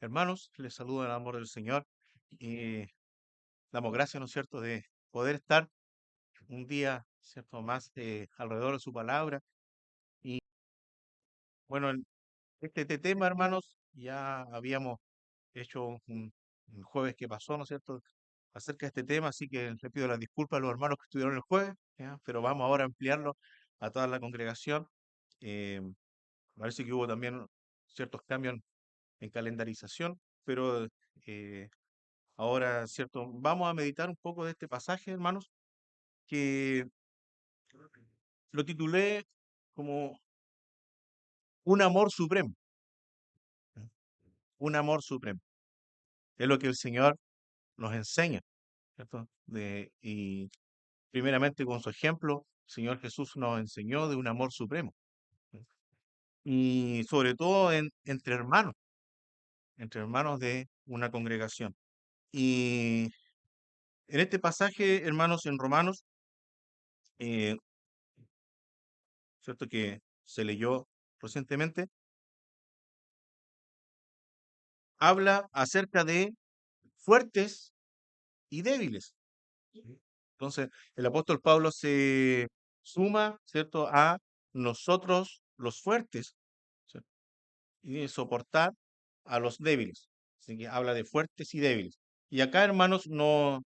Hermanos, les saludo en el amor del Señor y damos gracias, ¿no es cierto?, de poder estar un día, ¿cierto?, más alrededor de su palabra. Y bueno, este tema, hermanos, ya habíamos hecho un jueves que pasó, ¿no es cierto?, acerca de este tema, así que le pido las disculpas a los hermanos que estuvieron el jueves, ¿ya? Pero vamos ahora a ampliarlo a toda la congregación. Eh, Parece que hubo también ciertos cambios en calendarización, pero eh, ahora, ¿cierto? Vamos a meditar un poco de este pasaje, hermanos, que lo titulé como un amor supremo, ¿eh? Un amor supremo. Es lo que el Señor nos enseña, ¿cierto? Y primeramente con su ejemplo, el Señor Jesús nos enseñó de un amor supremo, ¿eh? Y sobre todo entre hermanos de una congregación. Y en este pasaje, hermanos, en Romanos, eh, ¿cierto? Que se leyó recientemente, habla acerca de fuertes y débiles. Entonces, el apóstol Pablo se suma, ¿cierto?, a nosotros los fuertes, ¿cierto?, y de soportar a los débiles. Así que habla de fuertes y débiles. Y acá, hermanos, no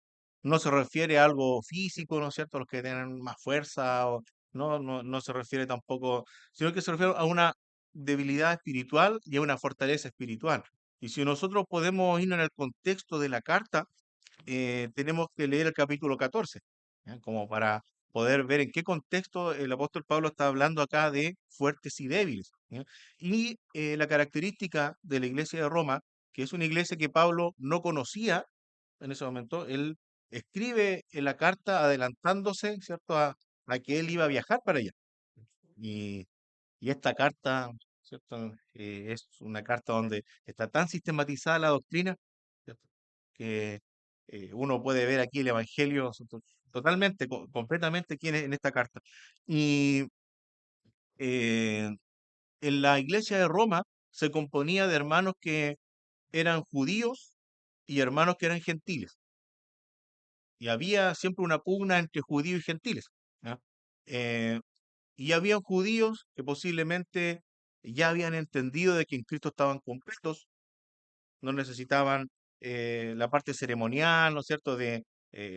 se refiere a algo físico, ¿no es cierto?, a los que tienen más fuerza, o no se refiere tampoco, sino que se refiere a una debilidad espiritual y a una fortaleza espiritual. Y si nosotros podemos ir en el contexto de la carta, tenemos que leer el capítulo 14, ¿ya? Como para poder ver en qué contexto el apóstol Pablo está hablando acá de fuertes y débiles, ¿ya? Y la característica de la iglesia de Roma, que es una iglesia que Pablo no conocía en ese momento, él escribe en la carta adelantándose, ¿cierto?, a que él iba a viajar para allá. Y, y esta carta, ¿cierto?, es una carta donde está tan sistematizada la doctrina, ¿cierto?, que uno puede ver aquí el Evangelio totalmente, completamente aquí en esta carta. Y eh, en la iglesia de Roma se componía de hermanos que eran judíos y hermanos que eran gentiles. Y había siempre una pugna entre judíos y gentiles, ¿ya? Eh, y había judíos que posiblemente ya habían entendido de que en Cristo estaban completos, no necesitaban la parte ceremonial, ¿no es cierto?, de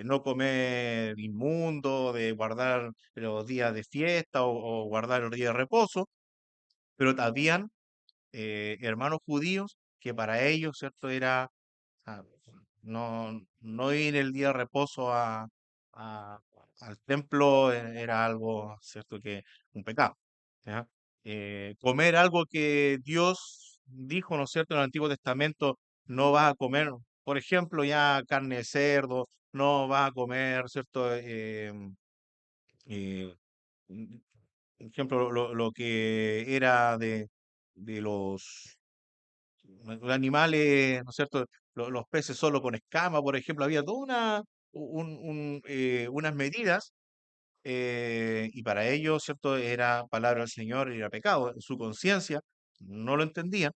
no comer inmundo, de guardar los días de fiesta o guardar los días de reposo, pero habían hermanos judíos que para ellos, ¿cierto?, era ah, no ir el día de reposo a- al templo era algo, ¿cierto?, que un pecado, ¿ya? Comer algo que Dios dijo, ¿no es cierto?, en el Antiguo Testamento, no vas a comer, por ejemplo, ya carne de cerdo, no vas a comer, ¿cierto? Eh, mm, por ejemplo, lo que era de los animales, ¿no es cierto? Los peces solo con escama, por ejemplo, había toda unas medidas, y para ellos, ¿cierto? Era palabra del Señor y era pecado. En su conciencia no lo entendían,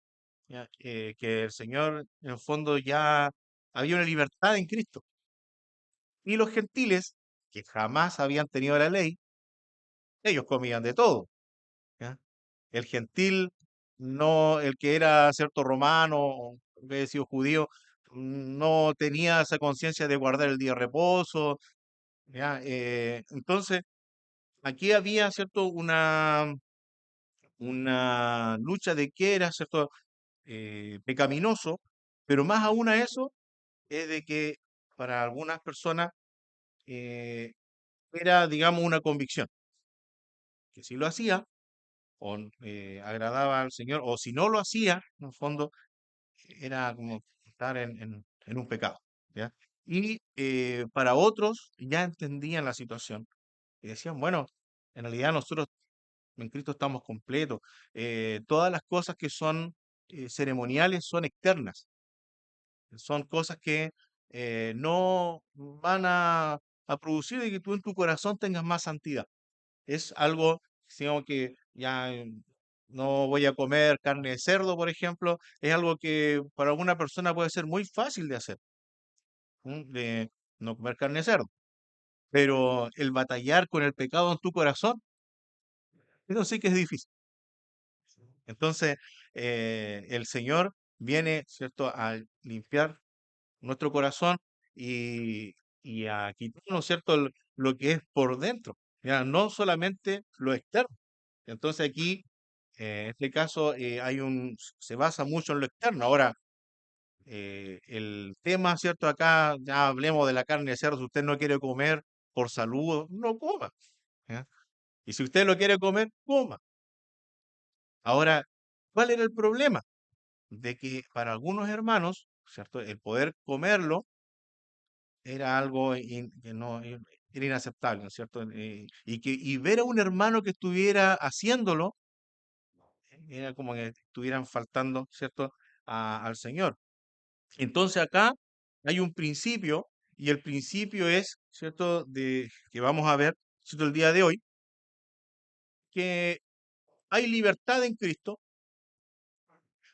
¿ya? Que el Señor, en el fondo, ya había una libertad en Cristo. Y los gentiles, que jamás habían tenido la ley, ellos comían de todo, ¿ya? El gentil, no, el que era cierto romano, o que había sido judío, no tenía esa conciencia de guardar el día de reposo, ¿ya? Entonces, aquí había, ¿cierto?, una lucha de qué era, ¿cierto?, pecaminoso, pero más aún a eso, es de que para algunas personas eh, era, digamos, una convicción, que si lo hacía, o agradaba al Señor, o si no lo hacía, en el fondo, era como estar en un pecado, ¿ya? Y para otros ya entendían la situación y decían, bueno, en realidad nosotros en Cristo estamos completos. Todas las cosas que son ceremoniales son externas, son cosas que no van a producir de que tú en tu corazón tengas más santidad. Es algo, digamos, que ya no voy a comer carne de cerdo, por ejemplo, es algo que para alguna persona puede ser muy fácil de hacer, de no comer carne de cerdo. Pero el batallar con el pecado en tu corazón, eso sí que es difícil. Entonces, el Señor viene, ¿cierto?, a limpiar nuestro corazón y, y a quitarnos, ¿cierto?, lo que es por dentro, ya no solamente lo externo. Entonces aquí, en este caso, se basa mucho en lo externo. Ahora, el tema, ¿cierto? Acá ya hablemos de la carne de cerdo. Si usted no quiere comer por salud, no coma. ¿Ya? Y si usted lo quiere comer, coma. Ahora, ¿cuál era el problema? De que para algunos hermanos, ¿cierto? El poder comerlo era algo que no era inaceptable, ¿no es cierto? Y ver a un hermano que estuviera haciéndolo era como que estuvieran faltando, ¿cierto? Al Señor. Entonces acá hay un principio y el principio es, ¿cierto? De que vamos a ver, ¿cierto? El día de hoy, que hay libertad en Cristo,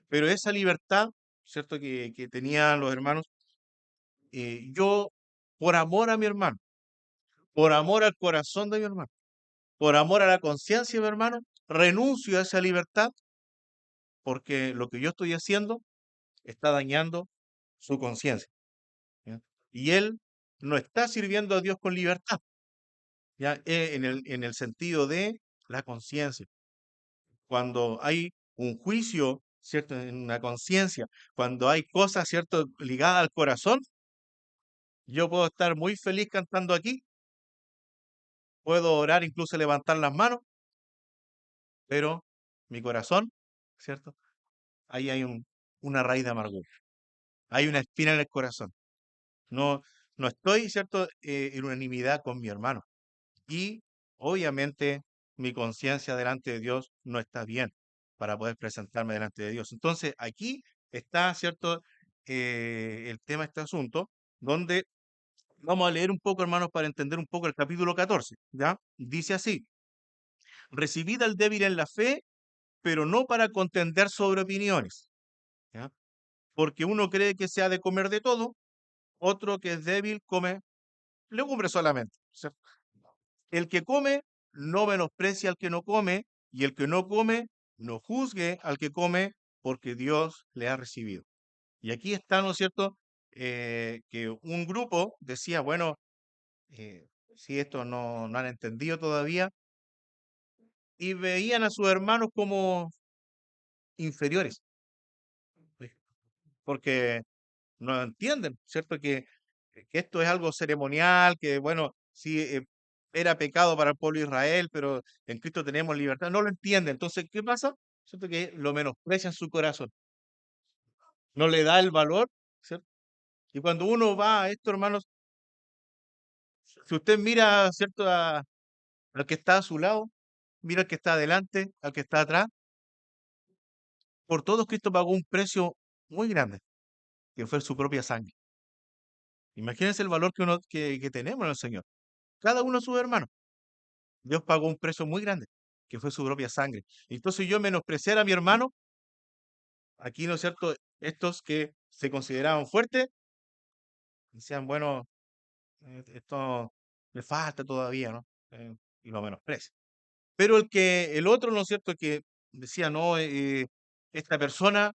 pero esa libertad, ¿cierto? Que tenían los hermanos, yo, por amor a mi hermano, por amor al corazón de mi hermano, por amor a la conciencia de mi hermano, renuncio a esa libertad porque lo que yo estoy haciendo está dañando su conciencia. ¿Ya? Y él no está sirviendo a Dios con libertad, ¿ya? En el sentido de la conciencia. Cuando hay un juicio, ¿cierto? En una conciencia, cuando hay cosas, ¿cierto? Ligadas al corazón, yo puedo estar muy feliz cantando aquí, puedo orar, incluso levantar las manos, pero mi corazón, ¿cierto? Ahí hay una raíz de amargura, hay una espina en el corazón. No, no estoy, ¿cierto? En unanimidad con mi hermano. Y obviamente mi conciencia delante de Dios no está bien para poder presentarme delante de Dios. Entonces aquí está, ¿cierto? El tema de este asunto, donde vamos a leer un poco, hermanos, para entender un poco el capítulo 14, ¿ya? Dice así, recibid al débil en la fe, pero no para contender sobre opiniones, ¿ya? Porque uno cree que se ha de comer de todo, otro que es débil come legumbres solamente, ¿cierto? El que come no menosprecia al que no come, y el que no come no juzgue al que come, porque Dios le ha recibido. Y aquí está, ¿no es cierto? Que un grupo decía, bueno, si esto no han entendido todavía, y veían a sus hermanos como inferiores, pues, porque no entienden, ¿cierto? Que esto es algo ceremonial, que bueno, sí, era pecado para el pueblo de Israel, pero en Cristo tenemos libertad. No lo entienden. Entonces, ¿qué pasa? ¿Cierto? Que lo menosprecia en su corazón. No le da el valor, ¿cierto? Y cuando uno va a esto, hermanos, si usted mira, ¿cierto? Al que está a su lado, mira al que está adelante, al que está atrás, por todos Cristo pagó un precio muy grande, que fue su propia sangre. Imagínense el valor que tenemos en el Señor. Cada uno de sus hermanos. Dios pagó un precio muy grande, que fue su propia sangre. Entonces yo menospreciar a mi hermano, aquí, ¿no es cierto? Estos que se consideraban fuertes, decían, bueno, esto le falta todavía, ¿no? Y lo menosprecia. Pero el otro, ¿no es cierto? Que decía, no, esta persona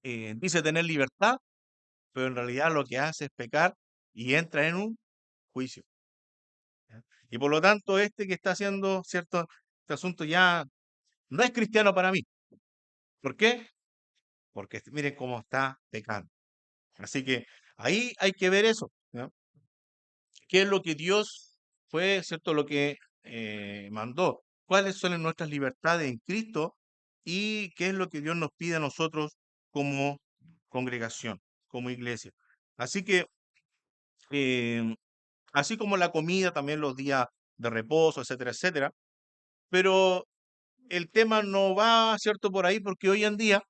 dice tener libertad, pero en realidad lo que hace es pecar y entra en un juicio. ¿Ya? Y por lo tanto, este que está haciendo, ¿cierto? Este asunto ya no es cristiano para mí. ¿Por qué? Porque miren cómo está pecando. Así que ahí hay que ver eso, ¿no? ¿Qué es lo que Dios fue, cierto, lo que mandó? ¿Cuáles son nuestras libertades en Cristo? ¿Y qué es lo que Dios nos pide a nosotros como congregación, como iglesia? Así que, eh, así como la comida, también los días de reposo, etcétera, etcétera. Pero el tema no va, cierto, por ahí, porque hoy en día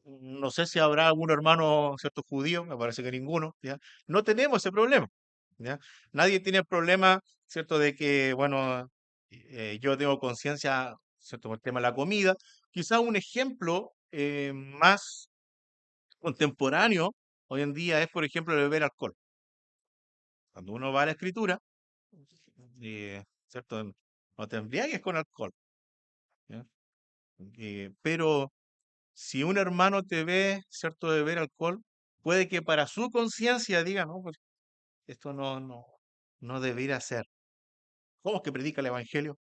no sé si habrá algún hermano, ¿cierto?, judío, me parece que ninguno, ¿ya? No tenemos ese problema, ¿ya? Nadie tiene el problema, ¿cierto?, de que, bueno, yo tengo conciencia ¿cierto? Con el tema de la comida. Quizá un ejemplo más contemporáneo hoy en día es, por ejemplo, el beber alcohol. Cuando uno va a la escritura, ¿cierto? No te embriagues con alcohol, ¿ya? Pero si un hermano te ve, ¿cierto?, beber alcohol, puede que para su conciencia diga, no, pues esto no debería ser. ¿Cómo es que predica el evangelio?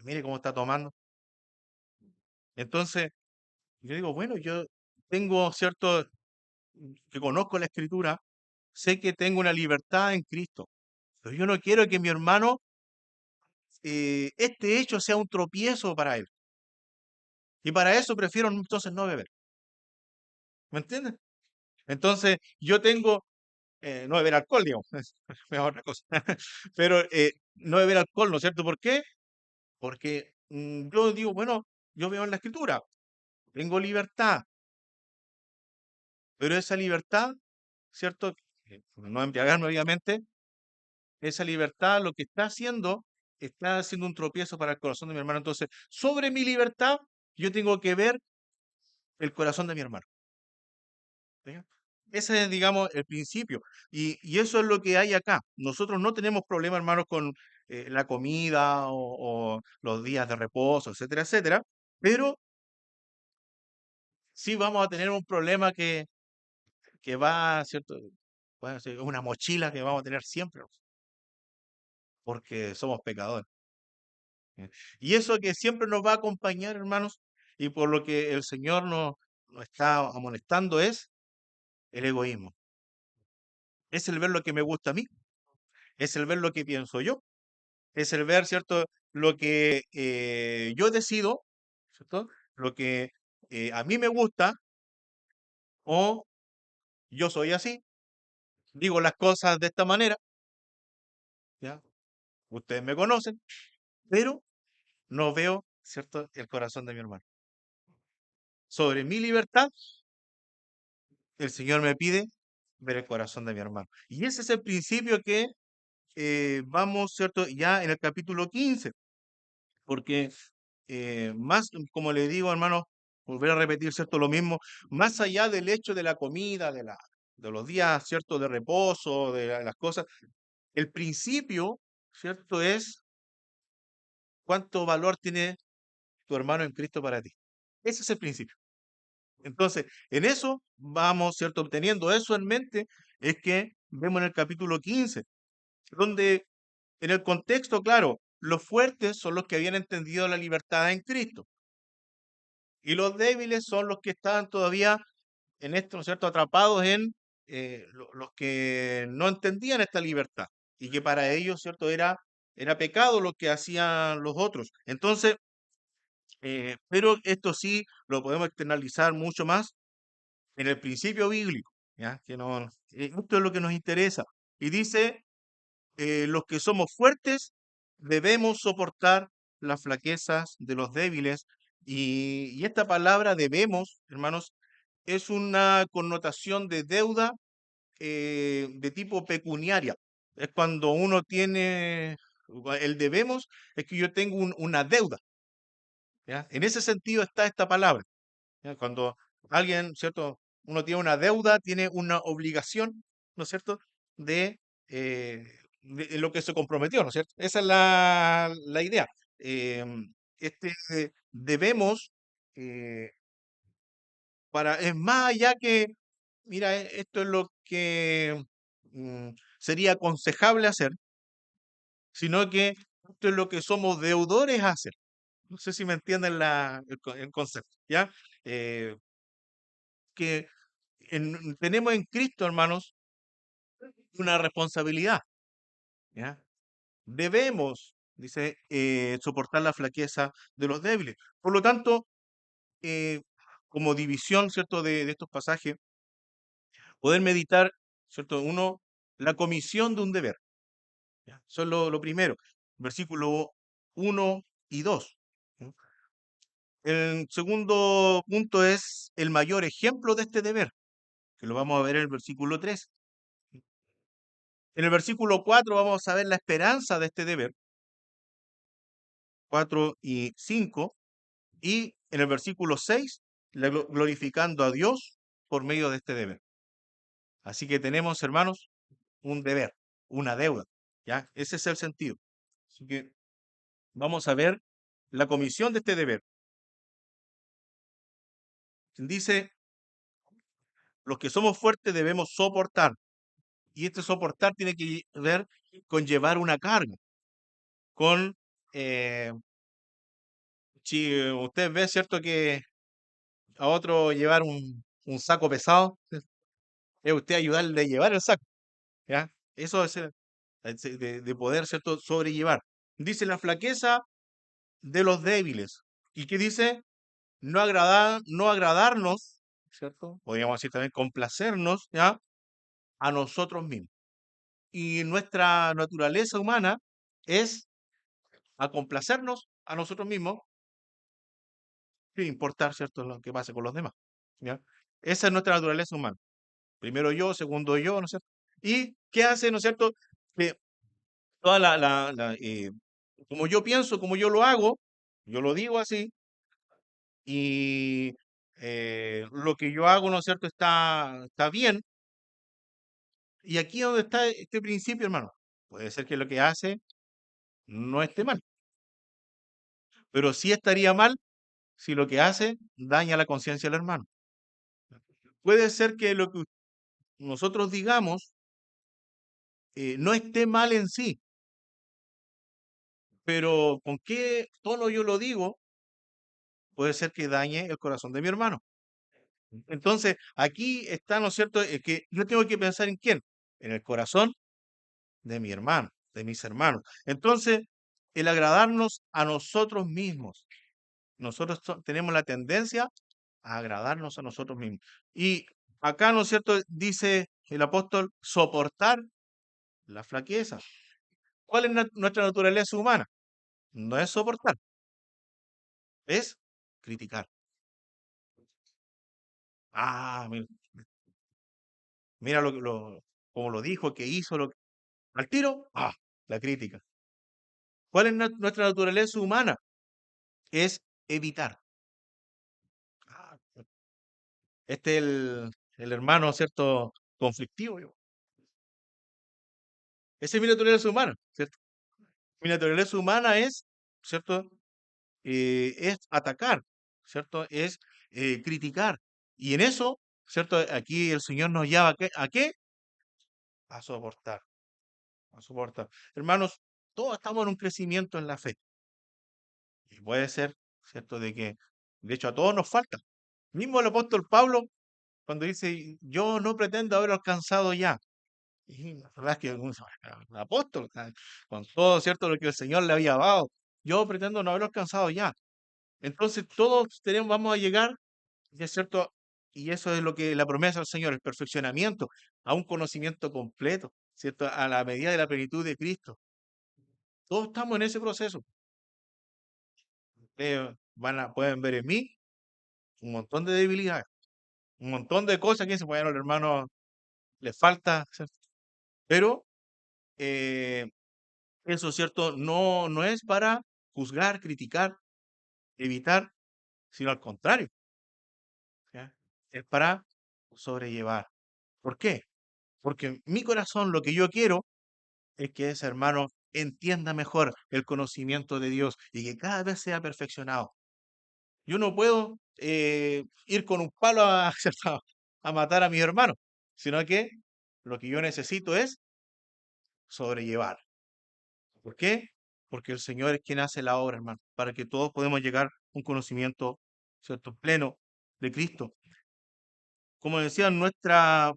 Mire cómo está tomando. Entonces, yo digo, bueno, yo tengo, ¿cierto?, que conozco la escritura, sé que tengo una libertad en Cristo, pero yo no quiero que mi hermano, este hecho sea un tropiezo para él. Y para eso prefiero entonces no beber. ¿Me entiendes? Entonces, yo tengo, no beber alcohol, digamos, es mejor otra cosa. Pero no beber alcohol, ¿no es cierto? ¿Por qué? Porque yo digo, bueno, yo veo en la escritura, tengo libertad, pero esa libertad, ¿cierto? No embriagarme, obviamente, esa libertad lo que está haciendo un tropiezo para el corazón de mi hermano. Entonces, sobre mi libertad, yo tengo que ver el corazón de mi hermano. ¿Sí? Ese es, digamos, el principio. Y eso es lo que hay acá. Nosotros no tenemos problema, hermanos, con la comida o los días de reposo, etcétera, etcétera. Pero sí vamos a tener un problema que va, ¿cierto? Puede ser una mochila que vamos a tener siempre, porque somos pecadores. ¿Eh? Y eso que siempre nos va a acompañar, hermanos, y por lo que el Señor nos está amonestando es el egoísmo. Es el ver lo que me gusta a mí, es el ver lo que pienso yo, es el ver, ¿cierto? Lo que yo decido, ¿cierto? Lo que a mí me gusta o yo soy así, digo las cosas de esta manera, ¿ya? Ustedes me conocen, pero no veo, ¿cierto?, el corazón de mi hermano. Sobre mi libertad, el Señor me pide ver el corazón de mi hermano. Y ese es el principio que vamos, ¿cierto?, ya en el capítulo 15, porque más, como le digo, hermano, volver a repetir, ¿cierto?, lo mismo, más allá del hecho de la comida, de los días, ¿cierto?, de reposo, de las cosas, el principio, ¿cierto?, es cuánto valor tiene tu hermano en Cristo para ti. Ese es el principio. Entonces, en eso vamos, ¿cierto? Obteniendo eso en mente, es que vemos en el capítulo 15, donde en el contexto, claro, los fuertes son los que habían entendido la libertad en Cristo, y los débiles son los que estaban todavía en esto, ¿no es cierto?, atrapados en los que no entendían esta libertad, y que para ellos, ¿cierto?, era pecado lo que hacían los otros. Entonces, pero esto sí lo podemos externalizar mucho más en el principio bíblico, ¿ya? Que no, esto es lo que nos interesa. Y dice, los que somos fuertes debemos soportar las flaquezas de los débiles. Y esta palabra debemos, hermanos, es una connotación de deuda de tipo pecuniaria. Es cuando uno tiene, el debemos, es que yo tengo una deuda, ¿ya? En ese sentido está esta palabra. ¿Ya? Cuando alguien, ¿cierto? Uno tiene una deuda, tiene una obligación, ¿no es cierto?, de, eh, de lo que se comprometió, ¿no es cierto? Esa es la idea. Este, debemos, eh, es más allá que, mira, esto es lo que sería aconsejable hacer, sino que esto es lo que somos deudores a hacer. No sé si me entienden el concepto, ¿ya? Eh, que tenemos en Cristo, hermanos, una responsabilidad, ¿ya? Debemos, dice, soportar la flaqueza de los débiles. Por lo tanto, eh, como división, ¿cierto?, de estos pasajes, poder meditar, ¿cierto? Uno, la comisión de un deber, ¿ya? Eso es lo primero. Versículo 1 y 2. ¿Ya? El segundo punto es el mayor ejemplo de este deber, que lo vamos a ver en el versículo 3. En el versículo 4 vamos a ver la esperanza de este deber, 4 y 5. Y en el versículo 6, glorificando a Dios por medio de este deber. Así que tenemos, hermanos, un deber, una deuda, ¿ya? Ese es el sentido. Así que vamos a ver la comisión de este deber. Dice, los que somos fuertes debemos soportar. Y este soportar tiene que ver con llevar una carga, con, eh, si usted ve, ¿cierto? Que a otro llevar un saco pesado, es usted ayudarle a llevar el saco, ¿ya? Eso es de poder, ¿cierto? Sobrellevar. Dice la flaqueza de los débiles. ¿Y qué dice? No agradarnos, ¿cierto? Podríamos decir también complacernos, ¿ya? A nosotros mismos. Y nuestra naturaleza humana es a complacernos a nosotros mismos, sin importar, ¿cierto?, lo que pase con los demás, ¿ya? Esa es nuestra naturaleza humana. Primero yo, segundo yo, ¿no es cierto? ¿Y qué hace, no es cierto? Que toda como yo pienso, como yo lo hago, yo lo digo así, y lo que yo hago, ¿no es cierto?, está bien. Y aquí es donde está este principio, hermano. Puede ser que lo que hace no esté mal, pero sí estaría mal si lo que hace daña la conciencia del hermano. Puede ser que lo que nosotros digamos no esté mal en sí, pero con qué tono yo lo digo, puede ser que dañe el corazón de mi hermano. Entonces, aquí está, ¿no es cierto?, que yo tengo que pensar en quién, en el corazón de mi hermano, de mis hermanos. Entonces, el agradarnos a nosotros mismos. Nosotros tenemos la tendencia a agradarnos a nosotros mismos. Y acá, ¿no es cierto?, dice el apóstol, soportar la flaqueza. ¿Cuál es nuestra naturaleza humana? No es soportar, es criticar. Ah, mira como lo dijo, que hizo, al tiro, la crítica. ¿Cuál es nuestra naturaleza humana? Es evitar. Ah, este es el hermano, ¿cierto? Conflictivo. Esa es mi naturaleza humana, ¿cierto? Mi naturaleza humana es, ¿cierto? Es atacar, ¿cierto? Es criticar. Y en eso, ¿cierto? Aquí el Señor nos llama ¿a qué? A soportar, a soportar. Hermanos, todos estamos en un crecimiento en la fe. Y puede ser, ¿cierto? De hecho, a todos nos falta. Mismo el apóstol Pablo, cuando dice, yo no pretendo haber alcanzado ya. Y la verdad es que el apóstol, con todo, ¿cierto? Lo que el Señor le había dado, yo pretendo no haber alcanzado ya. Entonces, todos vamos a llegar, y es cierto, y eso es lo que la promesa del Señor, el perfeccionamiento, a un conocimiento completo, ¿cierto? A la medida de la plenitud de Cristo. Todos estamos en ese proceso. Pueden ver en mí un montón de debilidades, un montón de cosas que dicen, bueno, al hermano le falta, ¿cierto? Pero eh, eso, ¿cierto? No es para juzgar, criticar, evitar, sino al contrario, ¿ya? Es para sobrellevar. ¿Por qué? Porque en mi corazón lo que yo quiero es que ese hermano entienda mejor el conocimiento de Dios y que cada vez sea perfeccionado. Yo no puedo ir con un palo ¿cierto?, a matar a mis hermanos, sino que lo que yo necesito es sobrellevar. ¿Por qué? Porque el Señor es quien hace la obra, hermano, para que todos podamos llegar a un conocimiento, ¿cierto?, pleno de Cristo. Como decía, nuestra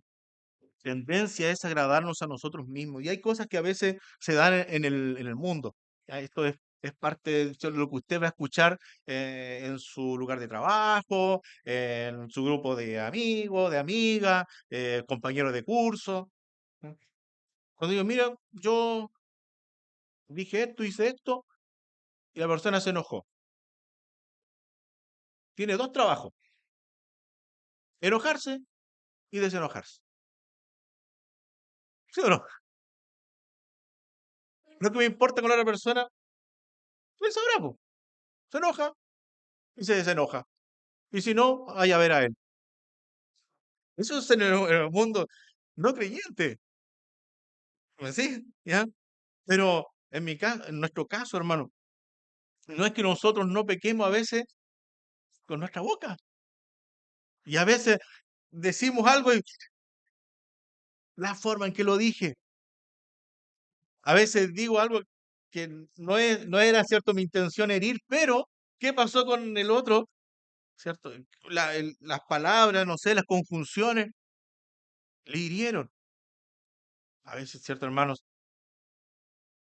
tendencia es agradarnos a nosotros mismos. Y hay cosas que a veces se dan en el mundo. ¿Ya? Esto es parte de lo que usted va a escuchar en su lugar de trabajo, en su grupo de amigos, de amigas, compañeros de curso. ¿Ya? Cuando digo, mira, yo dije esto, hice esto, y la persona se enojó. Tiene dos trabajos: enojarse y desenojarse. ¿Sí o no? Lo que me importa con la otra persona, él sabrá, po. Se enoja, y se desenoja. Y si no, vaya a ver a él. Eso es en el mundo no creyente, ¿sí? ¿Ya? Pero en mi caso, en nuestro caso, hermano, no es que nosotros no pequemos a veces con nuestra boca. Y a veces decimos algo y la forma en que lo dije. A veces digo algo que no era, ¿cierto?, mi intención herir, pero ¿qué pasó con el otro? ¿Cierto? Las palabras, no sé, las conjunciones, le hirieron. A veces, ¿cierto, hermanos?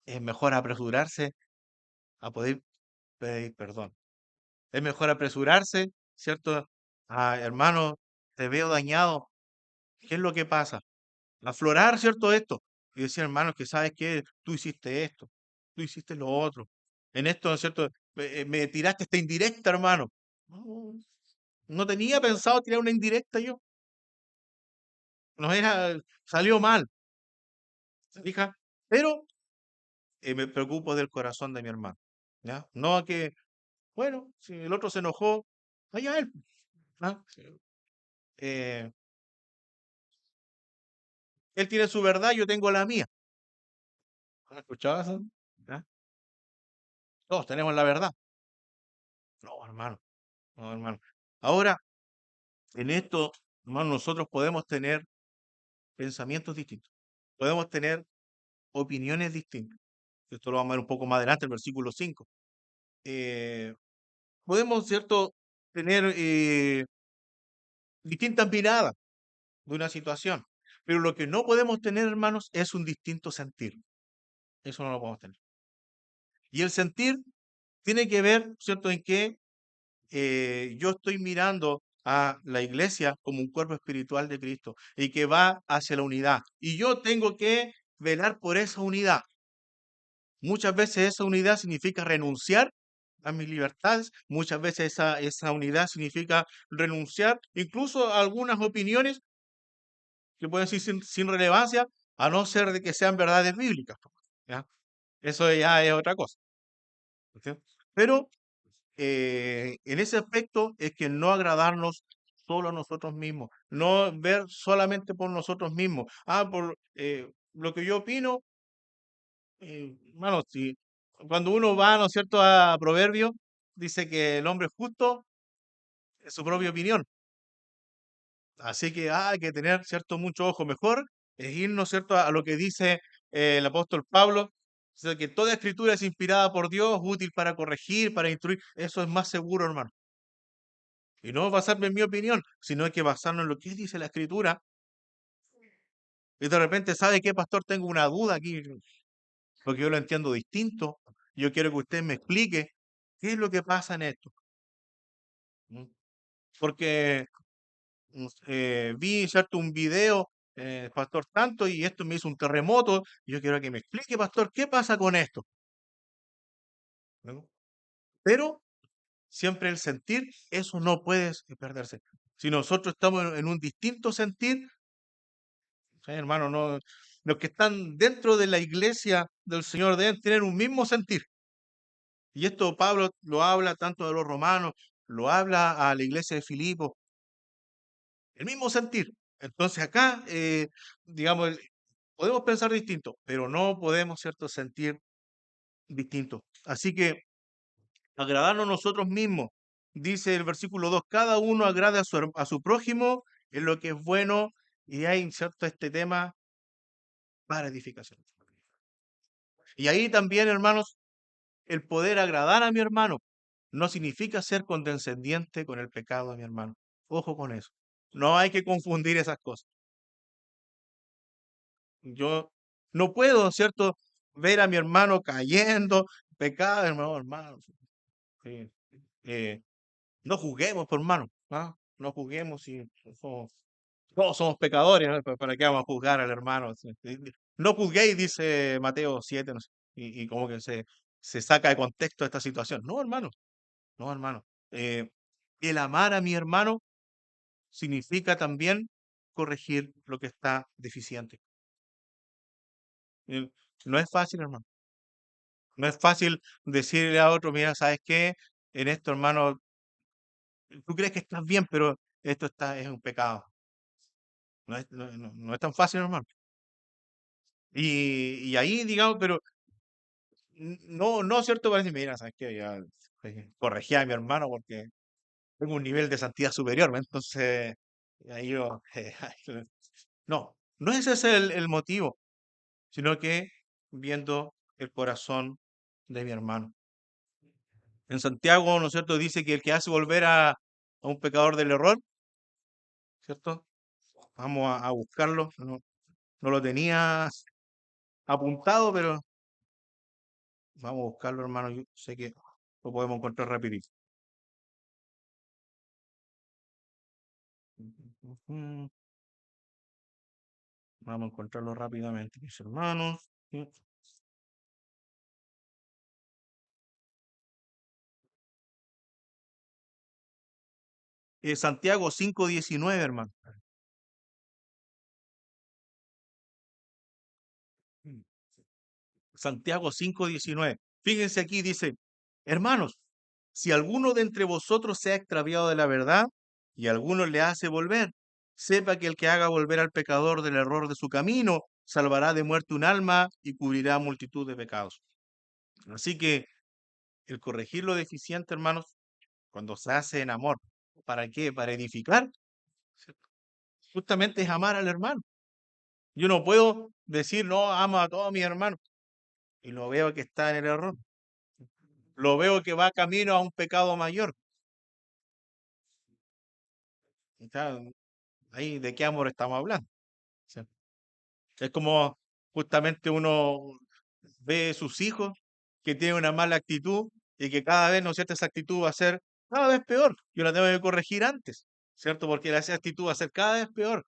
Es mejor apresurarse a poder pedir perdón. Es mejor apresurarse, ¿cierto? Hermano, te veo dañado. ¿Qué es lo que pasa? Aflorar, ¿cierto? Esto. Y decir, hermano, que sabes que tú hiciste esto, tú hiciste lo otro. En esto, ¿no es cierto? Me tiraste esta indirecta, hermano. No, no tenía pensado tirar una indirecta yo. No era, salió mal, ¿se fija? Pero me preocupo del corazón de mi hermano. ¿Ya? No a que, bueno, si el otro se enojó, vaya él. ¿Ah? Sí. Eh, Él tiene su verdad, yo tengo la mía. ¿Has escuchado eso? ¿Ah? Todos tenemos la verdad. No, hermano, no, hermano. Ahora, en esto, hermano, nosotros podemos tener pensamientos distintos. Podemos tener opiniones distintas. Esto lo vamos a ver un poco más adelante, el versículo 5. Eh, Podemos, ¿cierto?, tener distintas miradas de una situación. Pero lo que no podemos tener, hermanos, es un distinto sentir. Eso no lo podemos tener. Y el sentir tiene que ver, ¿cierto?, en que yo estoy mirando a la iglesia como un cuerpo espiritual de Cristo y que va hacia la unidad. Y yo tengo que velar por esa unidad. Muchas veces esa unidad significa renunciar a mis libertades, muchas veces esa unidad significa renunciar incluso a algunas opiniones que pueden ser sin relevancia, a no ser de que sean verdades bíblicas. ¿Ya? Eso ya es otra cosa. ¿Ok? Pero en ese aspecto es que no agradarnos solo a nosotros mismos, no ver solamente por nosotros mismos. Por lo que yo opino, hermano, si cuando uno va, ¿no es cierto?, a Proverbios, dice que el hombre justo es su propia opinión. Así que hay que tener, ¿cierto?, mucho ojo. Mejor es irnos, ¿cierto?, a lo que dice el apóstol Pablo, o sea, que toda escritura es inspirada por Dios, útil para corregir, para instruir. Eso es más seguro, hermano. Y no basarme en mi opinión, sino hay que basarnos en lo que dice la escritura. Y de repente, ¿sabe qué, pastor? Tengo una duda aquí, porque yo lo entiendo distinto. Yo quiero que usted me explique qué es lo que pasa en esto. ¿Mm? Porque vi, ¿cierto?, un video, pastor tanto, y esto me hizo un terremoto. Y yo quiero que me explique, pastor, qué pasa con esto. ¿No? Pero siempre el sentir, eso no puede perderse. Si nosotros estamos en un distinto sentir, sí, hermano, no, los que están dentro de la iglesia del Señor deben tener un mismo sentir. Y esto Pablo lo habla tanto de los romanos, lo habla a la iglesia de Filipo, el mismo sentir. Entonces acá, digamos, podemos pensar distinto, pero no podemos, ¿cierto?, sentir distinto. Así que agradarnos nosotros mismos, dice el versículo 2, cada uno agrade a su prójimo en lo que es bueno, y hay, ¿cierto?, este tema para edificación. Y ahí también, hermanos, el poder agradar a mi hermano no significa ser condescendiente con el pecado de mi hermano. Ojo con eso. No hay que confundir esas cosas. Yo no puedo, ¿cierto?, ver a mi hermano cayendo, pecado, hermano, hermano. Sí, eh, no juzguemos, por hermano. ¿Ah? No juzguemos si somos, todos somos pecadores, ¿no? ¿Para qué vamos a juzgar al hermano? Sí, sí, no juzguéis, dice Mateo 7, no sé, y como que se saca de contexto esta situación. No, hermano. No, hermano. Eh, el amar a mi hermano significa también corregir lo que está deficiente. Eh, No es fácil, hermano. No es fácil decirle a otro, mira, ¿sabes qué? En esto, hermano, tú crees que estás bien, pero es un pecado. No es tan fácil, hermano. Y ahí, digamos, pero no, ¿cierto? Parece, mira, ¿sabes qué? Ya corregí a mi hermano porque tengo un nivel de santidad superior, ¿me? Entonces, ahí yo, no es ese el motivo, sino que viendo el corazón de mi hermano. En Santiago, ¿no es cierto? Dice que el que hace volver a un pecador del error, ¿cierto? Vamos a buscarlo. No lo tenía apuntado, pero vamos a buscarlo, hermano. Yo sé que lo podemos encontrar rapidito. Ujú. Vamos a encontrarlo rápidamente, mis hermanos. Santiago 5:19, hermano. Santiago 5:19. Fíjense aquí, dice, hermanos, si alguno de entre vosotros se ha extraviado de la verdad y alguno le hace volver, sepa que el que haga volver al pecador del error de su camino, salvará de muerte un alma y cubrirá multitud de pecados. Así que el corregir lo deficiente, hermanos, cuando se hace en amor, ¿para qué? Para edificar, ¿cierto? Justamente es amar al hermano. Yo no puedo decir, no, amo a todos mis hermanos y lo veo que está en el error. Lo veo que va camino a un pecado mayor. O sea, ahí, ¿de qué amor estamos hablando? O sea, es como justamente uno ve sus hijos que tienen una mala actitud y que cada vez, ¿no es cierto?, esa actitud va a ser cada vez peor. Yo la tengo que corregir antes, ¿cierto? Porque esa actitud va a ser cada vez peor.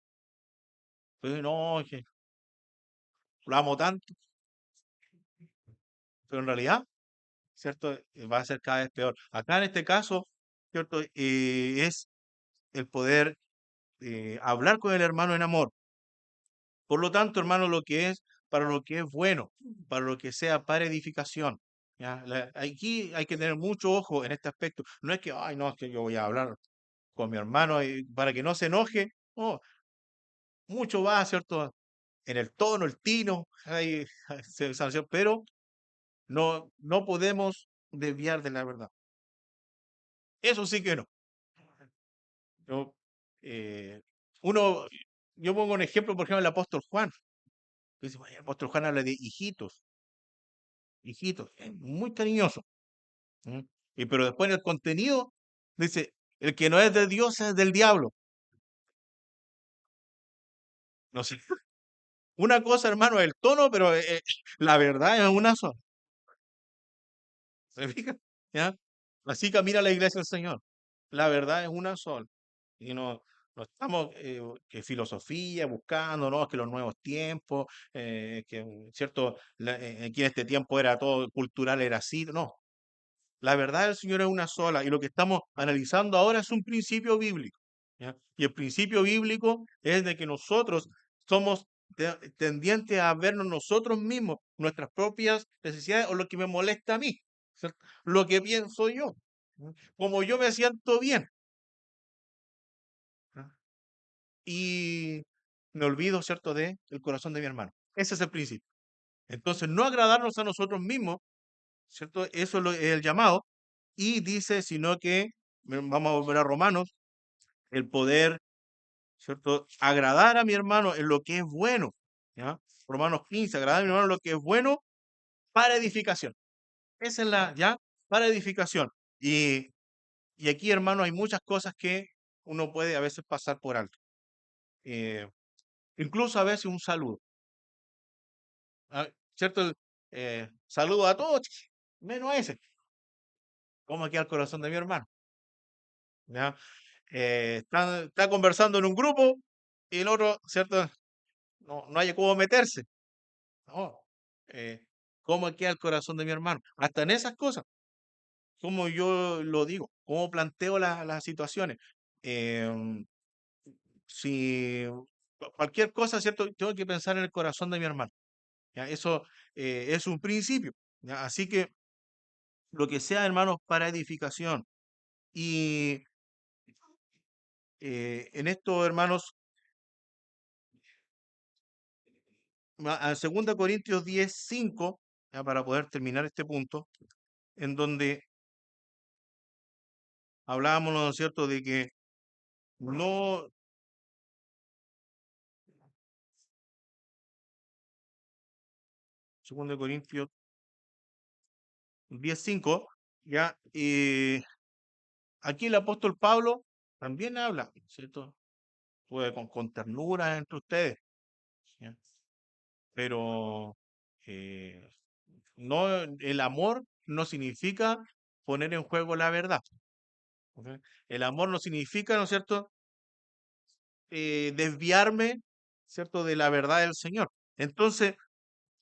Pues no, que lo amo tanto, pero en realidad, ¿cierto? Va a ser cada vez peor. Acá en este caso, ¿cierto? Es el poder hablar con el hermano en amor. Por lo tanto, hermano, lo que es para lo que es bueno, para lo que sea para edificación. ¿Ya? Aquí hay que tener mucho ojo en este aspecto. No es que, ay, no, es que yo voy a hablar con mi hermano para que no se enoje. No, mucho va, ¿cierto? En el tono, el tino, hay sanción, pero no podemos desviar de la verdad. Eso sí que no. Yo, eh, uno, yo pongo un ejemplo, por ejemplo, el apóstol Juan. Dice, "Bueno, el apóstol Juan habla de hijitos, hijitos, es muy cariñoso. ¿Mm? Y pero después en el contenido dice, el que no es de Dios es del diablo. No sé. Una cosa, hermano, es el tono, pero la verdad es una sola. ¿Se fija? ¿Ya? Así camina la iglesia del Señor. La verdad es una sola. Y no estamos que filosofía buscando, ¿no? Que los nuevos tiempos, ¿cierto? Aquí en este tiempo era todo cultural, era así. No, la verdad del Señor es una sola y lo que estamos analizando ahora es un principio bíblico. ¿Ya? Y el principio bíblico es de que nosotros somos tendientes a vernos nosotros mismos, nuestras propias necesidades o lo que me molesta a mí, ¿cierto? Lo que pienso yo, ¿no? Como yo me siento bien. ¿No? Y me olvido, ¿cierto?, de el corazón de mi hermano. Ese es el principio. Entonces, no agradarnos a nosotros mismos, ¿cierto? Eso es el llamado. Y dice, sino que, vamos a volver a Romanos, el poder, ¿cierto? Agradar a mi hermano en lo que es bueno, ¿ya? Romanos 15, agradar a mi hermano en lo que es bueno para edificación. Esa es la, ¿ya? Para edificación. Y, y aquí, hermano, hay muchas cosas que uno puede a veces pasar por alto. Eh, Incluso a veces un saludo. ¿Cierto? Saludo a todos, menos a ese. ¿Cómo queda el corazón de mi hermano? ¿Ya? Está conversando en un grupo y el otro, ¿cierto? No hay cómo meterse. No. Eh, ¿Cómo queda el corazón de mi hermano? Hasta en esas cosas, como yo lo digo, cómo planteo las situaciones. Em, si cualquier cosa, ¿cierto? Tengo que pensar en el corazón de mi hermano. ¿Ya? Eso es un principio. ¿Ya? Así que lo que sea, hermanos, para edificación. Y En esto, hermanos, a 2 Corintios 10:5, ya para poder terminar este punto, en donde hablábamos, ¿no es cierto?, de que no, 2 Corintios 10:5, ya, aquí el apóstol Pablo también habla, ¿cierto? Pues con ternura entre ustedes, ¿ya? Pero eh, no, el amor no significa poner en juego la verdad. ¿Ok? El amor no significa, ¿no es cierto?, desviarme, ¿cierto?, de la verdad del Señor. Entonces,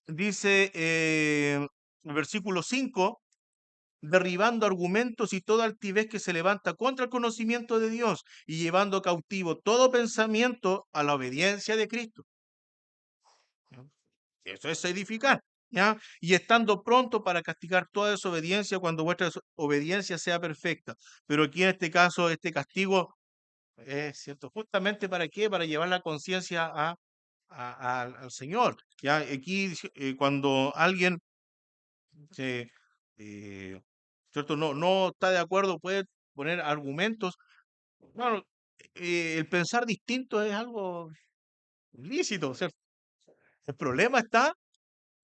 dice el versículo 5, derribando argumentos y toda altivez que se levanta contra el conocimiento de Dios y llevando cautivo todo pensamiento a la obediencia de Cristo. ¿Ya? Eso es edificar, ¿ya? Y estando pronto para castigar toda desobediencia cuando vuestra obediencia sea perfecta. Pero aquí en este caso, este castigo es cierto, justamente para qué, para llevar la conciencia al Señor. Ya aquí, cuando alguien se, eh, cierto, no está de acuerdo, puede poner argumentos. Bueno, el pensar distinto es algo lícito, ¿cierto? El problema está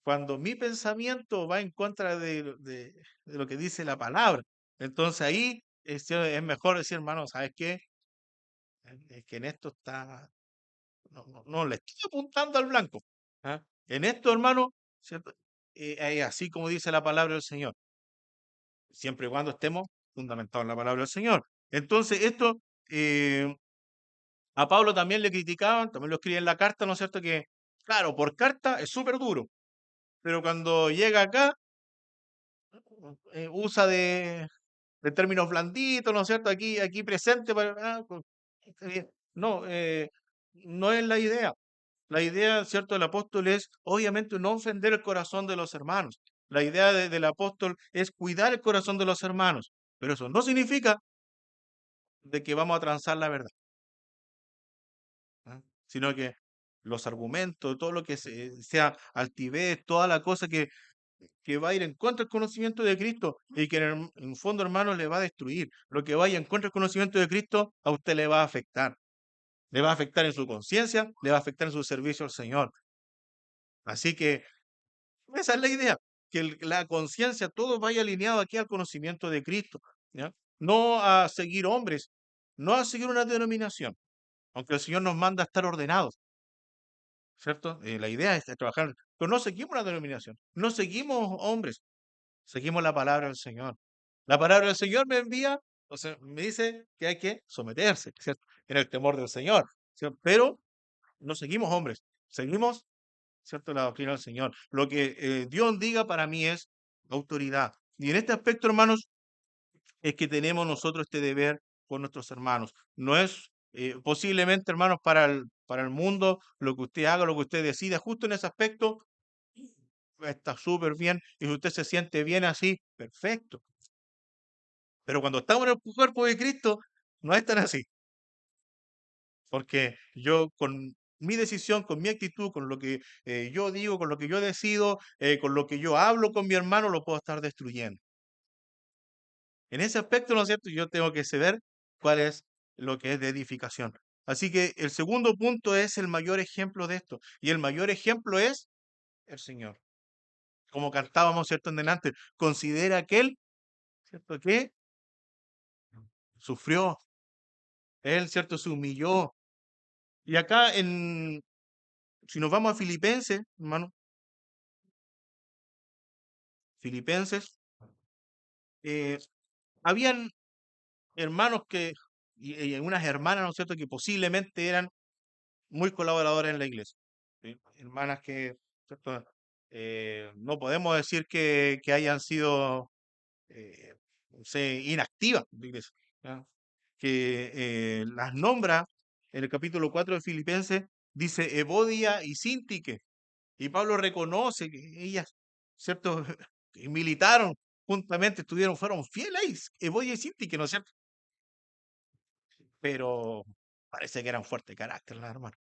cuando mi pensamiento va en contra de lo que dice la palabra. Entonces ahí es mejor decir, hermano, ¿sabes qué? Es que en esto está, no le estoy apuntando al blanco. ¿Ah? En esto, hermano, ¿cierto? Así como dice la palabra del Señor, siempre y cuando estemos fundamentados en la palabra del Señor. Entonces, esto eh, a Pablo también le criticaban, también lo escribe en la carta, ¿no es cierto? Que, claro, por carta es súper duro, pero cuando llega acá, usa de términos blanditos, ¿no es cierto? Aquí presente, está bien. No, no es la idea. La idea, ¿cierto?, del apóstol es, obviamente, no ofender el corazón de los hermanos. La idea del apóstol es cuidar el corazón de los hermanos. Pero eso no significa de que vamos a transar la verdad, ¿ah? Sino que los argumentos, todo lo que sea altivez, toda la cosa que va a ir en contra del conocimiento de Cristo y que en fondo, hermano, le va a destruir. Lo que vaya en contra del conocimiento de Cristo, a usted le va a afectar. Le va a afectar en su conciencia, le va a afectar en su servicio al Señor. Así que esa es la idea, que la conciencia, todo vaya alineado aquí al conocimiento de Cristo, ¿ya? No a seguir hombres, no a seguir una denominación, aunque el Señor nos manda a estar ordenados, ¿cierto? La idea es de trabajar, pero no seguimos una denominación, no seguimos hombres, seguimos la palabra del Señor. La palabra del Señor me envía, o sea, me dice que hay que someterse, ¿cierto? En el temor del Señor, ¿cierto? Pero no seguimos hombres, seguimos, ¿cierto?, la doctrina del Señor. Lo que Dios diga para mí es autoridad. Y en este aspecto, hermanos, es que tenemos nosotros este deber con nuestros hermanos. No es posiblemente, hermanos, para el mundo lo que usted haga, lo que usted decida, justo en ese aspecto está súper bien. Y si usted se siente bien así, perfecto. Pero cuando estamos en el cuerpo de Cristo, no es tan así. Porque yo con mi decisión, con mi actitud, con lo que yo digo, con lo que yo decido, con lo que yo hablo con mi hermano, lo puedo estar destruyendo. En ese aspecto, ¿no es cierto? Yo tengo que saber cuál es lo que es de edificación. Así que el segundo punto es el mayor ejemplo de esto. Y el mayor ejemplo es el Señor. Como cantábamos, ¿cierto? En delante, considera aquel, ¿cierto? Que sufrió, él, ¿cierto? Se humilló. Y acá si nos vamos a Filipenses, hermano, Filipenses, eh, habían hermanos y unas hermanas, ¿no es cierto?, que posiblemente eran muy colaboradoras en la iglesia. ¿Sí? Hermanas que, ¿cierto?, no podemos decir que hayan sido, no sé, inactivas en la iglesia, ¿ya? Que las nombra en el capítulo 4 de Filipenses, dice Evodia y Síntique. Y Pablo reconoce que ellas, ¿cierto?, que militaron juntamente, fueron fieles, Evodia y Síntique, ¿no es cierto? Pero Parece que eran fuerte carácter, la hermana.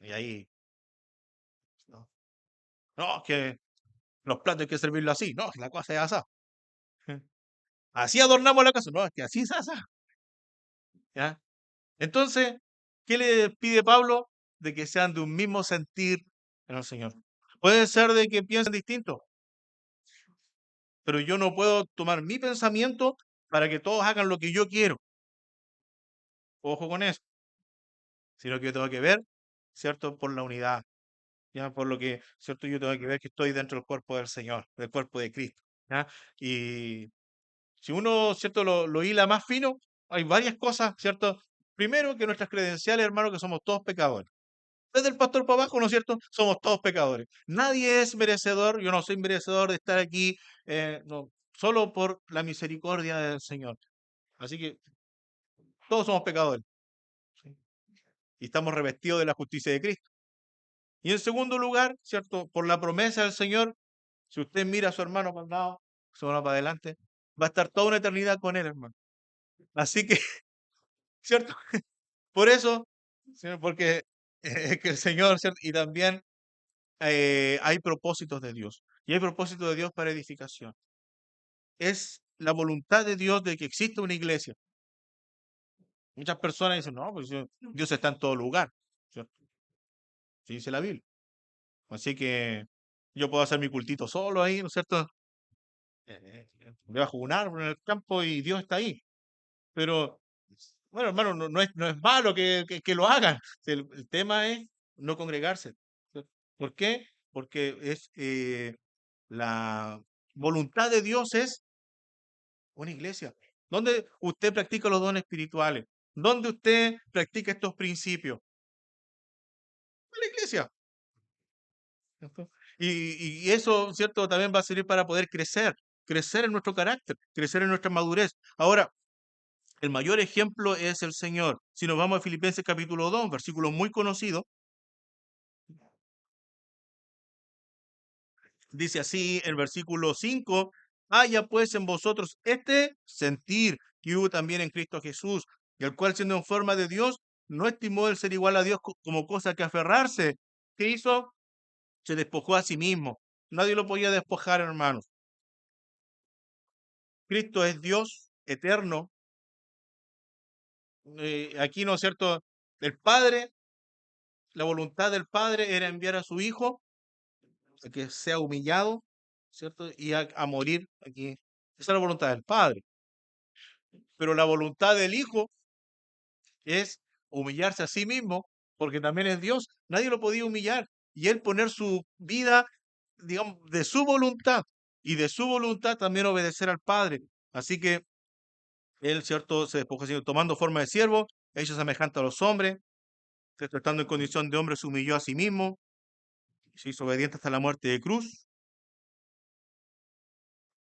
Y ahí, no, no, que los platos hay que servirlo así, no, la cosa es así. Así adornamos la casa, no, es que así es así. ¿Ya? Entonces, ¿qué le pide Pablo? De que sean de un mismo sentir en el Señor. Puede ser de que piensen distinto, pero yo no puedo tomar mi pensamiento para que todos hagan lo que yo quiero. Ojo con eso, sino que yo tengo que ver, ¿cierto? Por la unidad, ¿ya? Por lo que, ¿cierto? Yo tengo que ver que estoy dentro del cuerpo del Señor, del cuerpo de Cristo, ¿ya? Y si uno, ¿cierto? Lo hila más fino, hay varias cosas, ¿cierto? Primero, que nuestras credenciales, hermano, que somos todos pecadores. Desde el pastor para abajo, ¿no es cierto? Somos todos pecadores. Nadie es merecedor, yo no soy merecedor de estar aquí, no, solo por la misericordia del Señor. Así que todos somos pecadores, ¿sí? Y estamos revestidos de la justicia de Cristo. Y en segundo lugar, ¿cierto? Por la promesa del Señor, si usted mira a su hermano para el lado, su hermano para adelante, va a estar toda una eternidad con él, hermano. Así que, ¿cierto? Por eso, ¿cierto? Porque es que el Señor, ¿cierto? Y también hay propósitos de Dios. Y hay propósitos de Dios para edificación. Es la voluntad de Dios de que exista una iglesia. Muchas personas dicen, no, pues Dios está en todo lugar, ¿cierto? Sí dice la Biblia. Así que yo puedo hacer mi cultito solo ahí, ¿no es cierto? Debajo de un árbol en el campo y Dios está ahí. Pero, bueno, hermano, no es malo que lo hagan. El tema es no congregarse, ¿cierto? ¿Por qué? Porque es la voluntad de Dios es una iglesia, donde usted practica los dones espirituales, donde usted practica estos principios. La iglesia, ¿cierto? Y eso, ¿cierto? También va a servir para poder crecer en nuestro carácter, crecer en nuestra madurez. Ahora, el mayor ejemplo es el Señor. Si nos vamos a Filipenses capítulo 2, versículo muy conocido, dice así el versículo 5: haya pues en vosotros este sentir que hubo también en Cristo Jesús, el cual siendo en forma de Dios, no estimó el ser igual a Dios como cosa que aferrarse. ¿Qué hizo? Se despojó a sí mismo. Nadie lo podía despojar, hermanos. Cristo es Dios eterno. Aquí, ¿no es cierto? El Padre, la voluntad del Padre era enviar a su Hijo a que sea humillado, ¿cierto? Y a morir aquí. Esa es la voluntad del Padre. Pero la voluntad del Hijo es humillarse a sí mismo, porque también es Dios. Nadie lo podía humillar. Y él poner su vida, digamos, de su voluntad. Y de su voluntad también obedecer al Padre. Así que él, ¿cierto? Se despojó, tomando forma de siervo, hecho semejante a los hombres, ¿cierto? Estando en condición de hombre, se humilló a sí mismo, se hizo obediente hasta la muerte de cruz.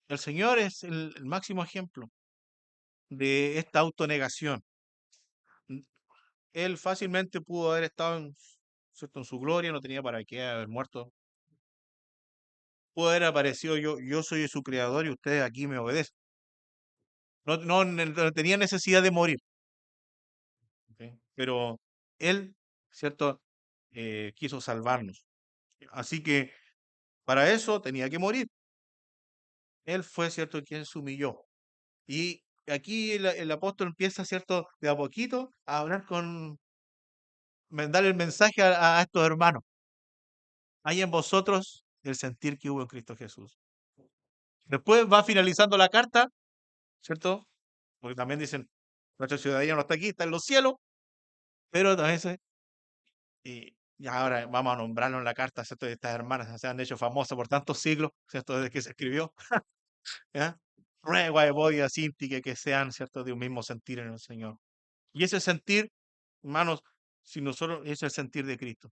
El Señor es el máximo ejemplo de esta autonegación. Él fácilmente pudo haber estado ¿cierto? En su gloria, no tenía para qué haber muerto. Pudo haber aparecido yo soy su creador y ustedes aquí me obedecen. No tenía necesidad de morir. ¿Ok? Pero él, ¿cierto? Quiso salvarnos. Así que para eso tenía que morir. Él fue, ¿cierto?, quien se humilló. Y aquí el apóstol empieza, ¿cierto?, de a poquito a hablar dar el mensaje a estos hermanos. Hay en vosotros el sentir que hubo en Cristo Jesús. Después va finalizando la carta, ¿cierto? Porque también dicen, nuestra ciudadanía no está aquí, está en los cielos, pero también y ahora vamos a nombrarlo en la carta, ¿cierto? Estas hermanas se han hecho famosas por tantos siglos, ¿cierto? Desde que se escribió, ¿ya? Ruego a Evodia, Sintique, que sean, ¿cierto? De un mismo sentir en el Señor. Y ese sentir, hermanos, si nosotros, es el sentir de Cristo.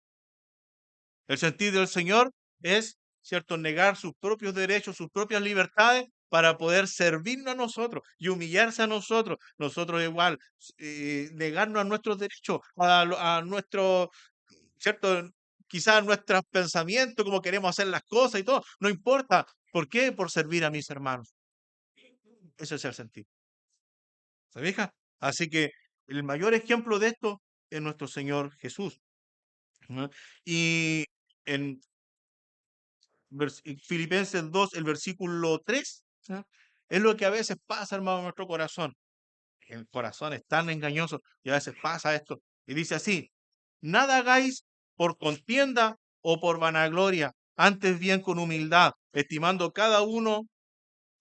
El sentir del Señor es, ¿cierto?, negar sus propios derechos, sus propias libertades para poder servirnos a nosotros y humillarse a nosotros. Nosotros igual, negarnos a nuestros derechos, a nuestro, ¿cierto? Quizás nuestros pensamientos, cómo queremos hacer las cosas y todo. No importa. ¿Por qué? Por servir a mis hermanos. Ese es el sentir. ¿Se fija? Así que el mayor ejemplo de esto es nuestro Señor Jesús. ¿No? Y en Filipenses 2, el versículo 3, ¿ah? Es lo que a veces pasa, hermano, en nuestro corazón. El corazón es tan engañoso y a veces pasa esto. Y dice así, nada hagáis por contienda o por vanagloria, antes bien con humildad, estimando cada uno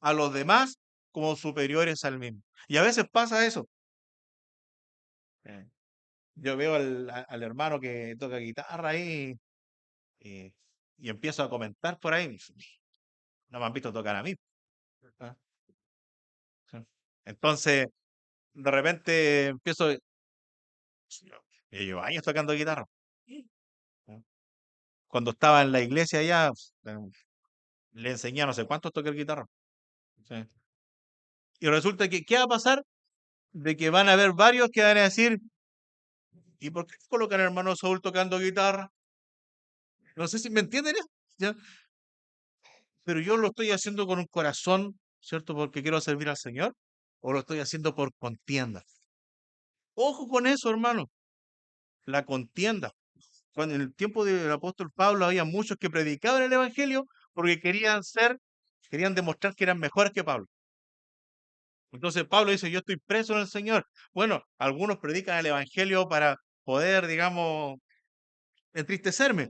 a los demás como superiores al mismo. Y a veces pasa eso. Eh, Yo veo al hermano que toca guitarra ahí eh, y empiezo a comentar por ahí. No me han visto tocar a mí. ¿Ah? Sí. Entonces, de repente empiezo, yo llevo años tocando guitarra. ¿Ah? Cuando estaba en la iglesia ya, le enseñé a no sé cuántos tocar guitarra. Sí. Y resulta que, ¿qué va a pasar? De que van a haber varios que van a decir, ¿y por qué colocan al hermano Saúl tocando guitarra? No sé si me entienden eso, ¿ya? Pero yo lo estoy haciendo con un corazón, ¿cierto? Porque quiero servir al Señor, o lo estoy haciendo por contienda. Ojo con eso, hermano, la contienda. Cuando en el tiempo del apóstol Pablo había muchos que predicaban el evangelio porque querían demostrar que eran mejores que Pablo. Entonces Pablo dice, yo estoy preso en el Señor. Bueno, algunos predican el evangelio para poder, digamos, entristecerme.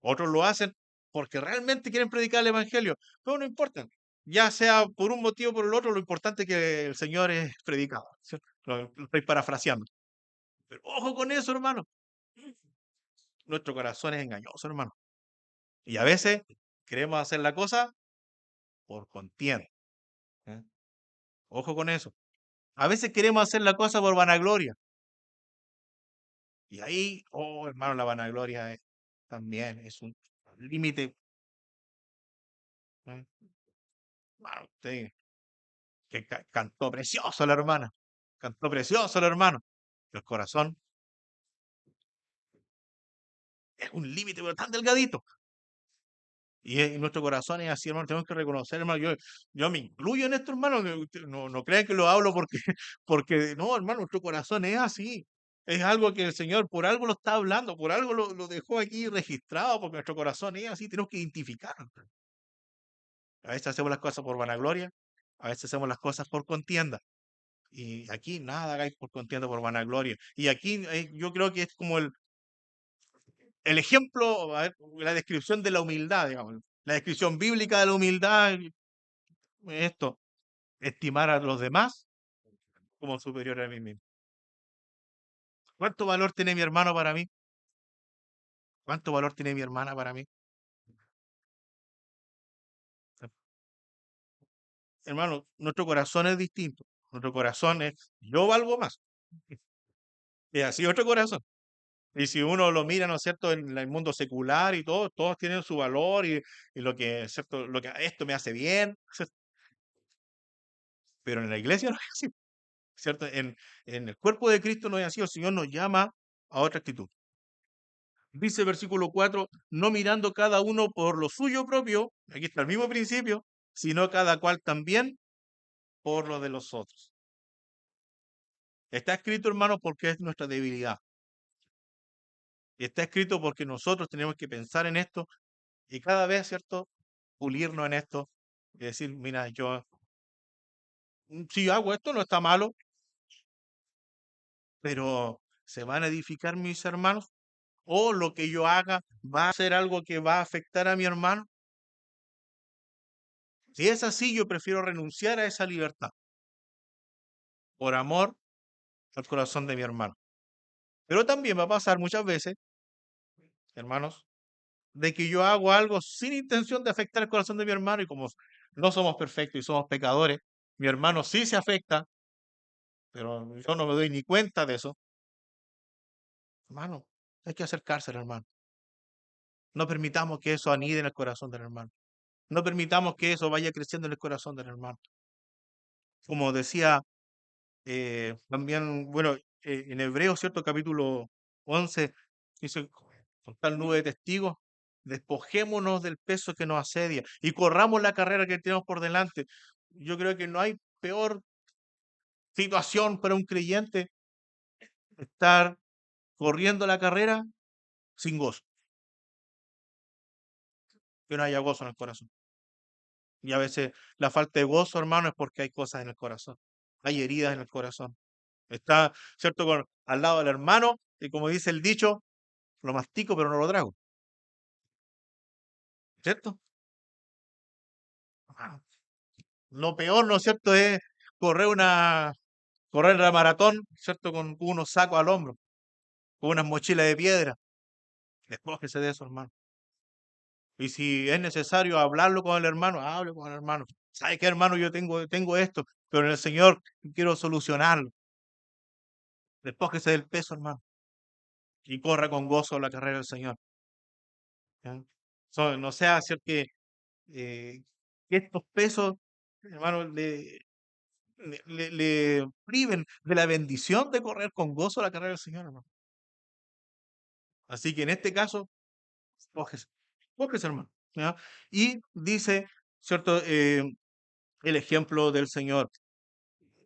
Otros lo hacen porque realmente quieren predicar el evangelio. Pero no importa. Ya sea por un motivo o por el otro, lo importante es que el Señor es predicado. ¿Cierto? Lo estoy parafraseando. Pero ojo con eso, hermano. Nuestro corazón es engañoso, hermano. Y a veces queremos hacer la cosa por contienda. ¿Eh? Ojo con eso. A veces queremos hacer la cosa por vanagloria. Y ahí, oh, hermano, la vanagloria también es un límite. ¿Eh? Hermano, usted que cantó precioso la hermana. Cantó precioso el hermano. El corazón es un límite pero tan delgadito. Y nuestro corazón es así, hermano. Tenemos que reconocer, hermano. Yo me incluyo en esto, hermano. No crean que lo hablo porque, porque no, hermano, nuestro corazón es así. Es algo que el Señor por algo lo está hablando, por algo lo dejó aquí registrado, porque nuestro corazón es así. Tenemos que identificarlo. A veces hacemos las cosas por vanagloria, a veces hacemos las cosas por contienda. Y aquí nada hagáis por contienda, por vanagloria. Y aquí yo creo que es como el ejemplo, a ver, la descripción de la humildad, digamos. La descripción bíblica de la humildad, esto, estimar a los demás como superior a mí mismo. ¿Cuánto valor tiene mi hermano para mí? ¿Cuánto valor tiene mi hermana para mí? Hermano, nuestro corazón es distinto. Nuestro corazón es, yo valgo más. Y así otro corazón. Y si uno lo mira, ¿no es cierto?, en el mundo secular y todo, todos tienen su valor y lo que, ¿cierto?, lo que esto me hace bien, pero en la iglesia no es así, ¿cierto? En el cuerpo de Cristo no es así, el Señor nos llama a otra actitud. Dice el versículo 4, no mirando cada uno por lo suyo propio, aquí está el mismo principio, sino cada cual también por lo de los otros. Está escrito, hermanos, porque es nuestra debilidad. Y está escrito porque nosotros tenemos que pensar en esto y cada vez, ¿cierto?, pulirnos en esto y decir, mira, yo, si yo hago esto no está malo, pero ¿se van a edificar mis hermanos? ¿O lo que yo haga va a ser algo que va a afectar a mi hermano? Si es así, yo prefiero renunciar a esa libertad por amor al corazón de mi hermano. Pero también va a pasar muchas veces, hermanos, de que yo hago algo sin intención de afectar el corazón de mi hermano y como no somos perfectos y somos pecadores, mi hermano sí se afecta, pero yo no me doy ni cuenta de eso. Hermano, hay que acercarse al hermano. No permitamos que eso anide en el corazón del hermano. No permitamos que eso vaya creciendo en el corazón del hermano. Como decía también, bueno, en Hebreos, ¿cierto? Capítulo 11, dice, con tal nube de testigos, despojémonos del peso que nos asedia y corramos la carrera que tenemos por delante. Yo creo que no hay peor situación para un creyente estar corriendo la carrera sin gozo, que no haya gozo en el corazón. Y a veces la falta de gozo, hermano, es porque hay cosas en el corazón, hay heridas en el corazón. Está, ¿cierto?, al lado del hermano, y como dice el dicho, lo mastico pero no lo trago, ¿cierto? Ah, lo peor, ¿no es cierto?, es correr correr la maratón, ¿cierto?, con unos sacos al hombro, con unas mochilas de piedra. Despójese de eso, hermano. Y si es necesario hablarlo con el hermano, hable con el hermano. ¿Sabe qué, hermano? Yo tengo esto, pero en el Señor quiero solucionarlo. Despójese del peso, hermano, y corra con gozo la carrera del Señor. ¿Ya? No sea cierto eh, que estos pesos, hermano, le priven de la bendición de correr con gozo la carrera del Señor, hermano. Así que en este caso, despójese, despójese, hermano. ¿Ya? Y dice, ¿cierto? El ejemplo del Señor.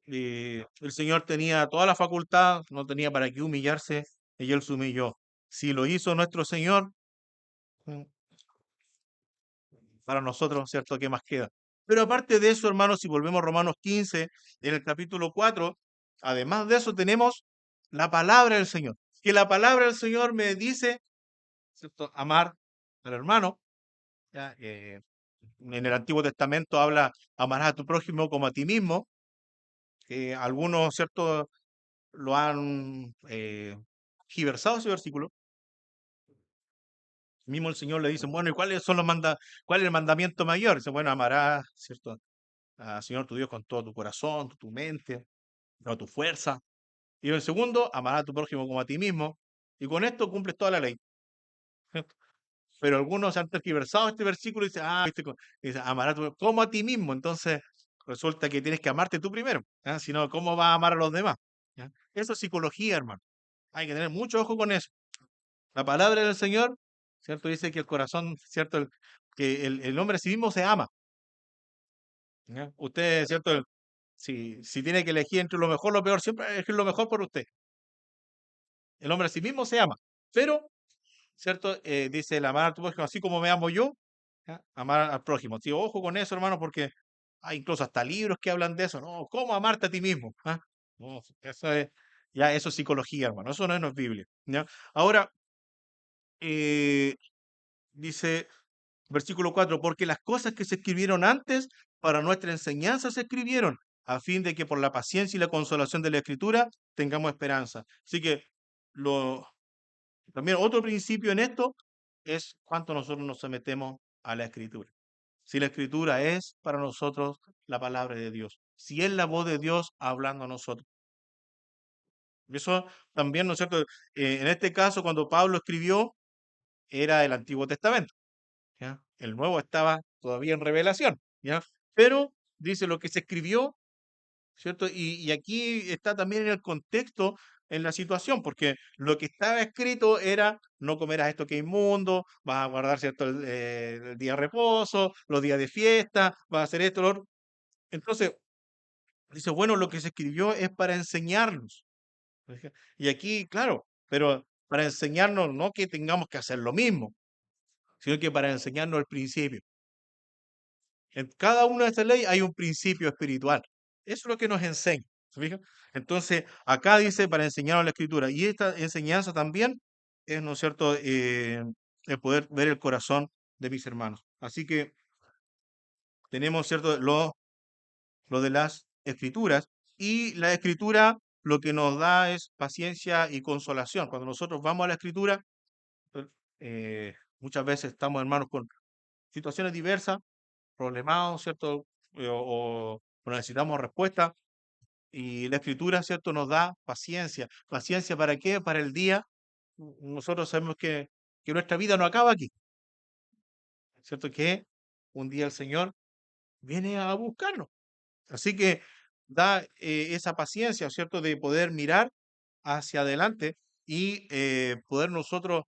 El Señor tenía toda la facultad, no tenía para qué humillarse, y Él se humilló. Si lo hizo nuestro Señor, mm, para nosotros, ¿cierto? ¿Qué más queda? Pero aparte de eso, hermanos, si volvemos a Romanos 15, en el capítulo 4, además de eso tenemos la palabra del Señor. Que la palabra del Señor me dice, ¿cierto?, amar al hermano. ¿Ya? En el Antiguo Testamento habla, amarás a tu prójimo como a ti mismo. Algunos, ¿cierto?, lo han giversado ese versículo. Mismo el Señor le dice, bueno, ¿y cuál es el mandamiento mayor? Dice, bueno, amarás, ¿cierto?, al Señor tu Dios con todo tu corazón, tu mente, toda tu fuerza. Y el segundo, amarás a tu prójimo como a ti mismo. Y con esto cumples toda la ley. ¿Cierto? Pero algunos se han tergiversado este versículo y dicen, viste, dice, amarás como a ti mismo. Entonces, resulta que tienes que amarte tú primero. ¿Ya? Si no, ¿cómo vas a amar a los demás? ¿Ya? Eso es psicología, hermano. Hay que tener mucho ojo con eso. La palabra del Señor, ¿cierto? Dice que el corazón, ¿cierto? Que el hombre a sí mismo se ama. ¿Ya? Usted, ¿cierto? Si tiene que elegir entre lo mejor o lo peor, siempre elegir lo mejor por usted. El hombre a sí mismo se ama. Pero, ¿cierto? Dice el amar a tu prójimo así como me amo yo, ¿ya? Amar al prójimo. Sí, ojo con eso, hermano, porque hay incluso hasta libros que hablan de eso, ¿no? ¿Cómo amarte a ti mismo? ¿Ah? No, eso es psicología, hermano. Eso no es Biblia. ¿Ya? Ahora, eh, dice versículo 4, porque las cosas que se escribieron antes para nuestra enseñanza se escribieron, a fin de que por la paciencia y la consolación de la Escritura tengamos esperanza. Así que lo, también otro principio en esto es cuánto nosotros nos sometemos a la Escritura. Si la Escritura es para nosotros la palabra de Dios, si es la voz de Dios hablando a nosotros. Eso también, ¿no es cierto? En este caso, cuando Pablo escribió, era el Antiguo Testamento. ¿Ya? El nuevo estaba todavía en revelación, ¿ya? Pero dice lo que se escribió, ¿cierto? Y aquí está también en el contexto, en la situación, porque lo que estaba escrito era, no comerás esto que es inmundo, vas a guardar, ¿cierto?, el día de reposo, los días de fiesta, vas a hacer esto, lo otro. Entonces, dice, bueno, lo que se escribió es para enseñarnos. Y aquí, claro, pero para enseñarnos no que tengamos que hacer lo mismo, sino que para enseñarnos el principio. En cada una de estas leyes hay un principio espiritual. Eso es lo que nos enseña. ¿Se fijan? Entonces, acá dice para enseñarnos la escritura. Y esta enseñanza también es, ¿no es cierto?, el poder ver el corazón de mis hermanos. Así que tenemos, ¿cierto?, lo de las escrituras. Y la escritura lo que nos da es paciencia y consolación. Cuando nosotros vamos a la escritura, muchas veces estamos, hermanos, con situaciones diversas, problemados, ¿cierto? O necesitamos respuesta. Y la escritura, ¿cierto?, nos da paciencia. ¿Paciencia para qué? Para el día. Nosotros sabemos que nuestra vida no acaba aquí, ¿cierto? Que un día el Señor viene a buscarnos. Así que da esa paciencia, ¿cierto?, de poder mirar hacia adelante y poder nosotros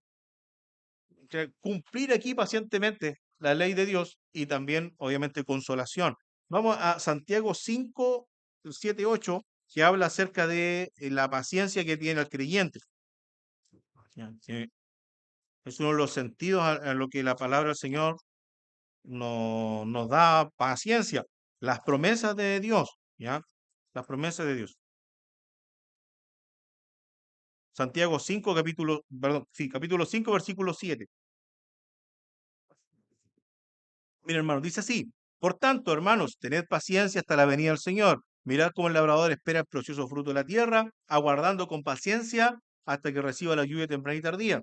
cumplir aquí pacientemente la ley de Dios y también, obviamente, consolación. Vamos a Santiago 5, 7, 8. que habla acerca de la paciencia que tiene el creyente. ¿Ya? Que es uno de los sentidos a lo que la palabra del Señor nos da paciencia. Las promesas de Dios, ¿ya? Las promesas de Dios. Santiago 5 capítulo, perdón, sí, capítulo 5 versículo 7. Mira, hermano, dice así: por tanto, hermanos, tened paciencia hasta la venida del Señor. Mirad cómo el labrador espera el precioso fruto de la tierra, aguardando con paciencia hasta que reciba la lluvia temprana y tardía.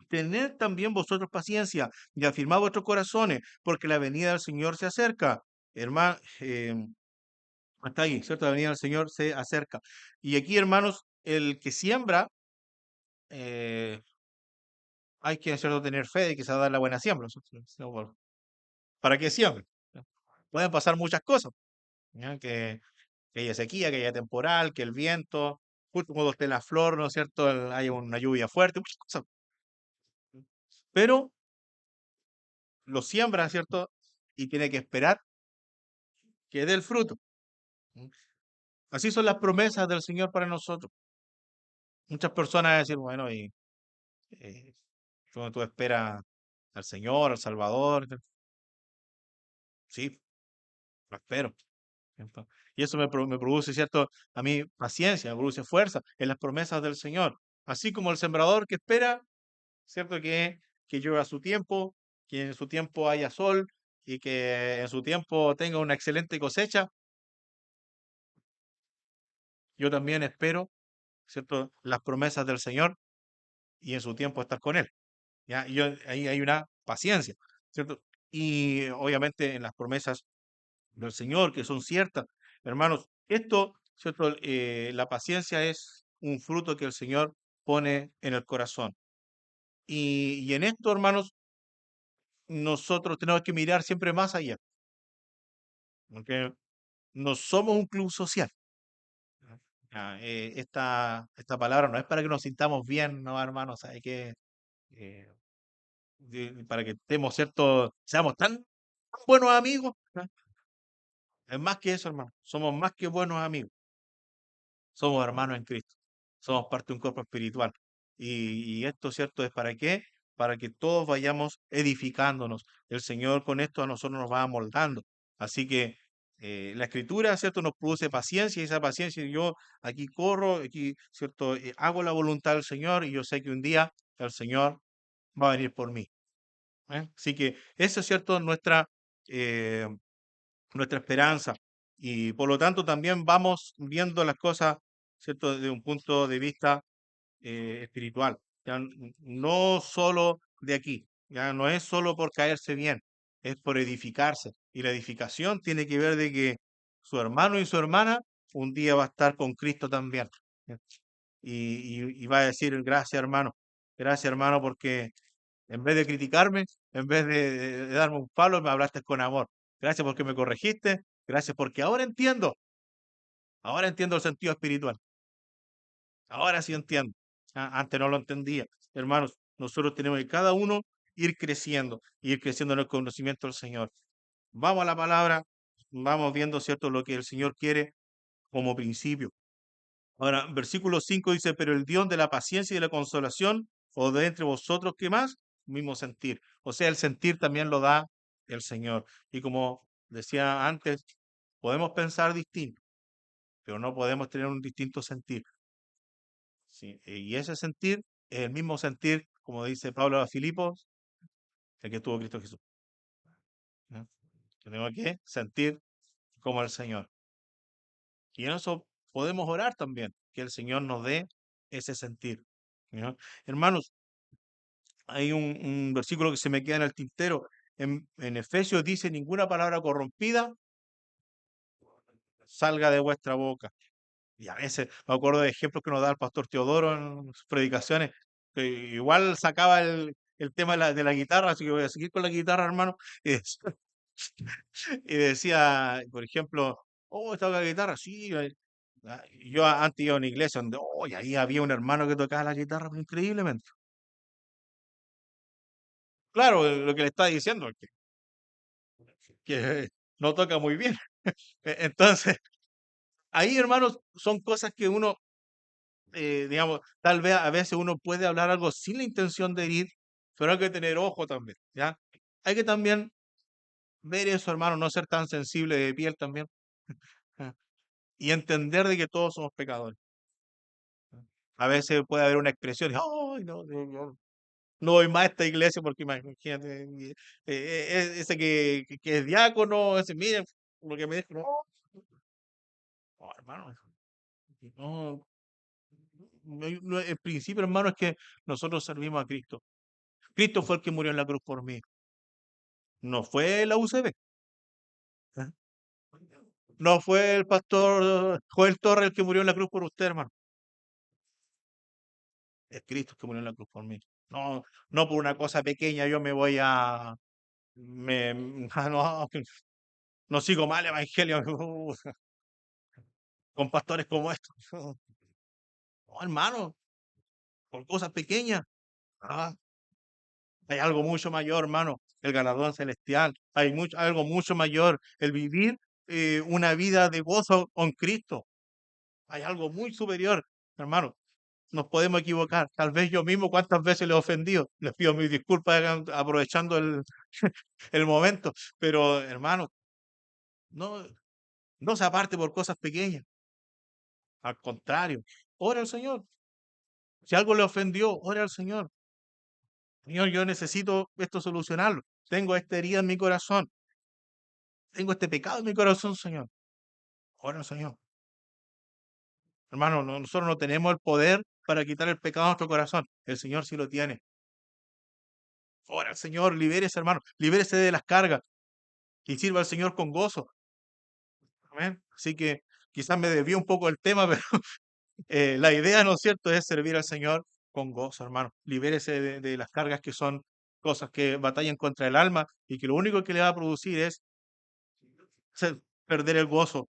Tened también vosotros paciencia y afirmad vuestros corazones, porque la venida del Señor se acerca. Hermano, hasta ahí, ¿cierto? La venida del Señor se acerca. Y aquí, hermanos, el que siembra, eh, hay que, ¿cierto?, tener fe de que se va a dar la buena siembra, ¿cierto? Para que siembre. Pueden pasar muchas cosas, ¿ya? Que haya sequía, que haya temporal, que el viento, justo cuando esté la flor, ¿no es cierto?, haya una lluvia fuerte, muchas cosas. Pero lo siembra, ¿cierto? Y tiene que esperar que dé el fruto. ¿Mm? Así son las promesas del Señor para nosotros. Muchas personas van a decir, bueno, y eh, tú esperas al Señor, al Salvador. Sí, lo espero. ¿Cierto? Y eso me produce, ¿cierto? A mí paciencia, me produce fuerza en las promesas del Señor. Así como el sembrador que espera, ¿cierto? Que llueva a su tiempo, que en su tiempo haya sol y que en su tiempo tenga una excelente cosecha. Yo también espero, ¿cierto?, las promesas del Señor y en su tiempo estar con Él. ¿Ya? Y ahí hay una paciencia, ¿cierto? Y obviamente en las promesas del Señor, que son ciertas, hermanos, esto, ¿cierto? La paciencia es un fruto que el Señor pone en el corazón. Y en esto, hermanos, nosotros tenemos que mirar siempre más allá, porque no somos un club social. ¿No? Esta palabra no es para que nos sintamos bien, no, hermanos, hay que, eh, para que estemos, ¿cierto? Seamos tan buenos amigos. ¿No? Es más que eso, hermano. Somos más que buenos amigos. Somos hermanos en Cristo. Somos parte de un cuerpo espiritual. Y esto, ¿cierto? ¿Es para qué? Para que todos vayamos edificándonos. El Señor con esto a nosotros nos va moldando. Así que la Escritura, ¿cierto? Nos produce paciencia y esa paciencia yo aquí corro, aquí, ¿cierto? Hago la voluntad del Señor y yo sé que un día el Señor va a venir por mí. ¿Eh? Así que eso es, ¿cierto? Eh, nuestra esperanza. Y por lo tanto también vamos viendo las cosas, ¿cierto?, desde un punto de vista espiritual. Ya no solo de aquí, ya no es solo por caerse bien, es por edificarse. Y la edificación tiene que ver de que su hermano y su hermana un día va a estar con Cristo también. ¿Ya? Y va a decir, gracias hermano, porque en vez de criticarme, en vez de darme un palo, me hablaste con amor. Gracias porque me corregiste. Gracias porque ahora entiendo el sentido espiritual. Ahora sí entiendo. Antes no lo entendía. Hermanos, nosotros tenemos que cada uno ir creciendo en el conocimiento del Señor. Vamos a la palabra, vamos viendo, ¿cierto?, lo que el Señor quiere como principio. Ahora, versículo 5 dice, pero el Dios de la paciencia y de la consolación, o de entre vosotros, ¿qué más? Mismo sentir. O sea, el sentir también lo da el Señor. Y como decía antes, podemos pensar distinto, pero no podemos tener un distinto sentir. ¿Sí? Y ese sentir es el mismo sentir, como dice Pablo a Filipos, el que tuvo Cristo Jesús. ¿No? Tenemos que sentir como el Señor. Y en eso podemos orar también, que el Señor nos dé ese sentir. ¿No? Hermanos, hay un versículo que se me queda en el tintero. En Efesios dice, ninguna palabra corrompida salga de vuestra boca. Y a veces me acuerdo de ejemplos que nos da el pastor Teodoro en sus predicaciones, que igual sacaba el tema de la guitarra, así que voy a seguir con la guitarra, hermano. Y, y decía, por ejemplo, oh, ¿esta la guitarra? Sí. Yo antes iba a una iglesia donde, oh, y ahí había un hermano que tocaba la guitarra increíblemente. Claro, lo que le está diciendo es que no toca muy bien. Entonces, Ahí, hermanos, son cosas que uno, digamos, tal vez a veces uno puede hablar algo sin la intención de herir, pero hay que tener ojo también, ¿ya? Hay que también ver eso, hermano, no ser tan sensible de piel también, ¿ya? Y entender de que todos somos pecadores. A veces puede haber una expresión, "Ay, no, no voy más a esta iglesia porque imagínate, ese que es diácono, ese, miren, lo que me dijo, no, no, hermano, no, el principio, hermano, es que nosotros servimos a Cristo. Cristo fue el que murió en la cruz por mí, no fue la UCB, ¿eh? No fue el pastor Joel Torres el que murió en la cruz por usted, hermano. Es Cristo el que murió en la cruz por mí. No, no por una cosa pequeña yo me voy a, no, no sigo mal el evangelio con pastores como estos. No, hermano, por cosas pequeñas. Ah, hay algo mucho mayor, hermano, el galardón celestial. Hay algo mucho mayor, el vivir una vida de gozo con Cristo. Hay algo muy superior, hermano. Nos podemos equivocar. Tal vez yo mismo cuántas veces le he ofendido. Les pido mis disculpas aprovechando el momento. Pero, hermano, no, no se aparte por cosas pequeñas. Al contrario, ora al Señor. Si algo le ofendió, ora al Señor. Señor, yo necesito esto solucionarlo. Tengo esta herida en mi corazón. Tengo este pecado en mi corazón, Señor. Ora al Señor. Hermano, nosotros no tenemos el poder para quitar el pecado de nuestro corazón. El Señor sí lo tiene. Ora al Señor, libérese, hermano. Libérese de las cargas y sirva al Señor con gozo. Amén. Así que quizás me desvío un poco del tema, pero la idea, ¿no es cierto?, es servir al Señor con gozo, hermano. Libérese de las cargas que son cosas que batallan contra el alma y que lo único que le va a producir es perder el gozo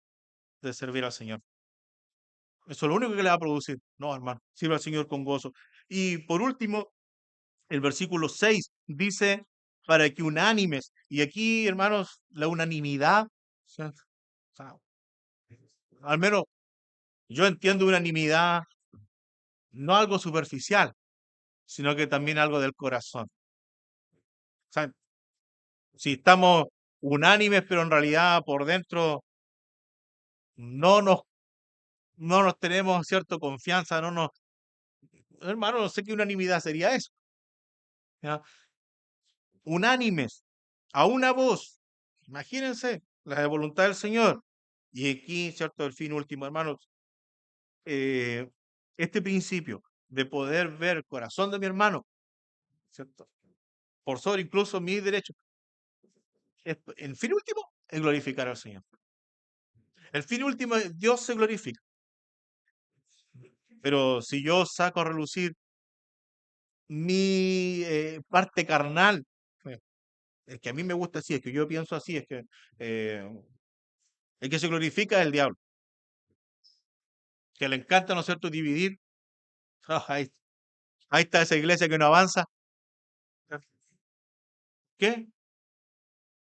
de servir al Señor. Eso es lo único que le va a producir. No, hermano, sirva al Señor con gozo. Y por último, el versículo 6 dice, para que unánimes, y aquí, hermanos, la unanimidad, o sea, al menos yo entiendo unanimidad, no algo superficial, sino que también algo del corazón. O sea, si estamos unánimes, pero en realidad por dentro no nos, no nos tenemos cierta confianza, no nos, hermano, no sé qué unanimidad sería eso. ¿Ya? Unánimes, a una voz. Imagínense, la de voluntad del Señor. Y aquí, ¿cierto? El fin último, hermanos, eh, este principio de poder ver el corazón de mi hermano, ¿cierto? Por sobre incluso mis derechos, el fin último es glorificar al Señor. El fin último es Dios se glorifica. Pero si yo saco a relucir mi parte carnal, eh, es que a mí me gusta así, es que yo pienso así, es que eh, el que se glorifica es el diablo, que le encanta, ¿no es cierto?, dividir. Ah, ahí está esa iglesia que no avanza. ¿Qué?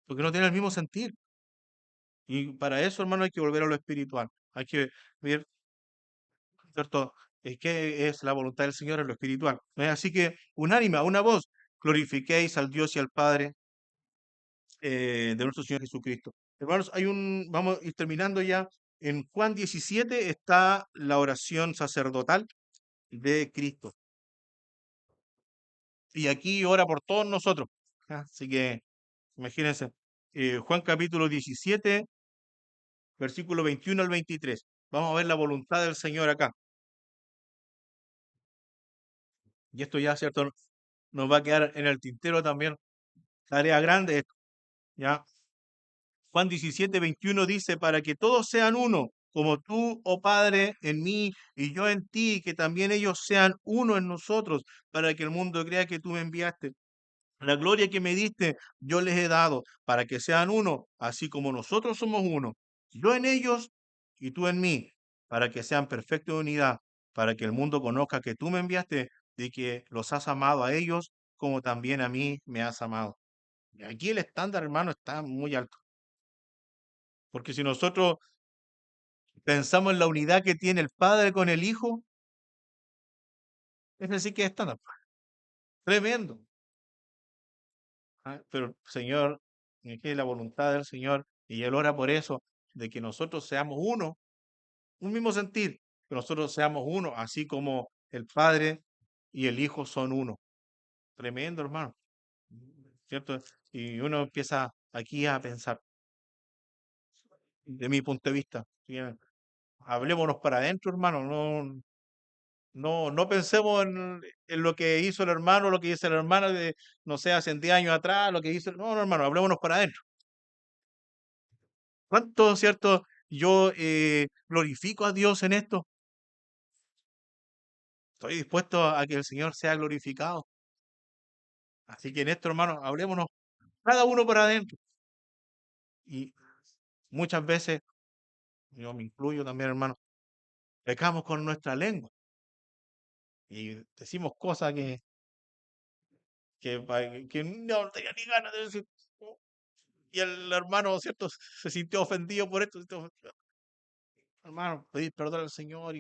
Porque no tiene el mismo sentir. Y para eso, hermano, hay que volver a lo espiritual. Hay que ver, ¿cierto? ¿Qué es la voluntad del Señor en lo espiritual? Así que, unánime, a una voz, glorifiquéis al Dios y al Padre de nuestro Señor Jesucristo. Hermanos, vamos a ir terminando ya. En Juan 17 está la oración sacerdotal de Cristo. Y aquí ora por todos nosotros. ¿Ya? Así que, imagínense, Juan capítulo 17, versículo 21 al 23. Vamos a ver la voluntad del Señor acá. Y esto ya, ¿cierto? Nos va a quedar en el tintero también. Tarea grande esto, ¿ya? Juan 17, 21 dice, para que todos sean uno, como tú, oh Padre, en mí y yo en ti, que también ellos sean uno en nosotros, para que el mundo crea que tú me enviaste. La gloria que me diste, yo les he dado, para que sean uno, así como nosotros somos uno. Yo en ellos y tú en mí, para que sean perfectos de unidad, para que el mundo conozca que tú me enviaste y que los has amado a ellos como también a mí me has amado. Y aquí el estándar, hermano, está muy alto. Porque si nosotros pensamos en la unidad que tiene el Padre con el Hijo, es decir, que es estándar. Tremendo. Pero, Señor, que la voluntad del Señor, y Él ora por eso, de que nosotros seamos uno, un mismo sentir, que nosotros seamos uno, así como el Padre y el Hijo son uno. Tremendo, hermano, ¿cierto? Y uno empieza aquí a pensar, de mi punto de vista, ¿sí? Hablémonos para adentro, hermano, no pensemos en lo que hizo el hermano, lo que hizo la hermana de, no sé, hace 10 años atrás, lo que hizo, no, hermano, hablémonos para adentro. ¿Cuánto, cierto? Yo glorifico a Dios en esto. Estoy dispuesto a que el Señor sea glorificado. Así que en esto, hermano, hablémonos cada uno para adentro. Y muchas veces, yo me incluyo también, hermano, pecamos con nuestra lengua y decimos cosas que no tenía ni ganas de decir. Y el hermano, ¿cierto? Se sintió ofendido por esto. Hermano, pedir perdón al Señor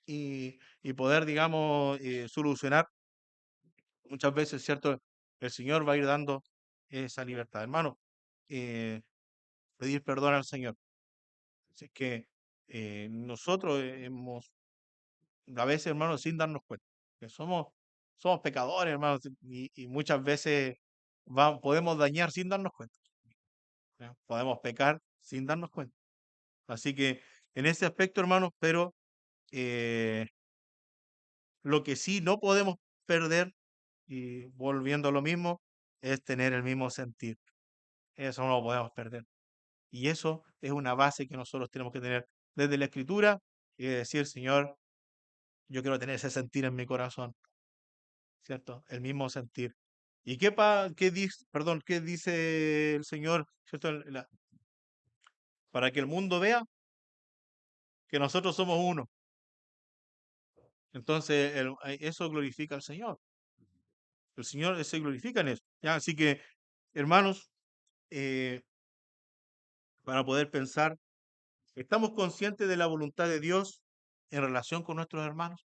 y poder, digamos, solucionar. Muchas veces, ¿cierto? El Señor va a ir dando esa libertad. Hermano, eh, pedir perdón al Señor. Así es que nosotros hemos, a veces, hermano, sin darnos cuenta, que somos pecadores, hermano, y muchas veces podemos dañar sin darnos cuenta. ¿Ya? Podemos pecar sin darnos cuenta. Así que en ese aspecto, hermano, pero eh, lo que sí no podemos perder, y volviendo a lo mismo, es tener el mismo sentir. Eso no lo podemos perder. Y eso es una base que nosotros tenemos que tener desde la escritura y decir, Señor, yo quiero tener ese sentir en mi corazón, ¿cierto? El mismo sentir. ¿Y qué dice, perdón, qué dice el Señor, ¿cierto? Para que el mundo vea que nosotros somos uno. Entonces, eso glorifica al Señor. El Señor se glorifica en eso. ¿Ya? Así que, hermanos, eh, para poder pensar, ¿estamos conscientes de la voluntad de Dios en relación con nuestros hermanos?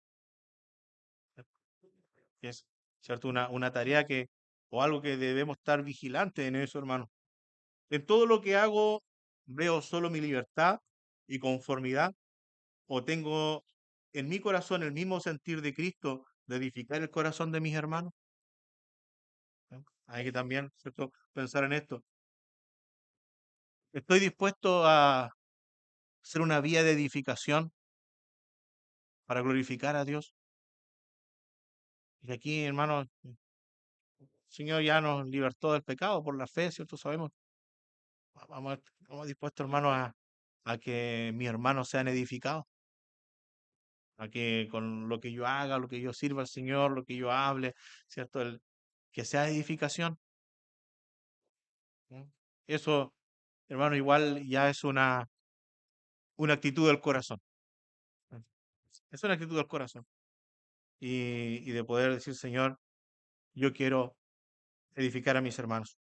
Es, ¿cierto? Una tarea o algo que debemos estar vigilantes en eso, hermano. En todo lo que hago, veo solo mi libertad y conformidad, o tengo en mi corazón el mismo sentir de Cristo de edificar el corazón de mis hermanos. ¿No? Hay que también, ¿cierto? Pensar en esto. Estoy dispuesto a ser una vía de edificación para glorificar a Dios. Y aquí, hermano, el Señor ya nos libertó del pecado por la fe, ¿cierto? Sabemos. Vamos dispuestos, hermano, a que mis hermanos sean edificados, a que con lo que yo haga, lo que yo sirva al Señor, lo que yo hable, ¿cierto? Que sea edificación. ¿No? Eso, hermano, igual ya es una actitud del corazón. ¿No? Es una actitud del corazón. Y de poder decir, Señor, yo quiero edificar a mis hermanos.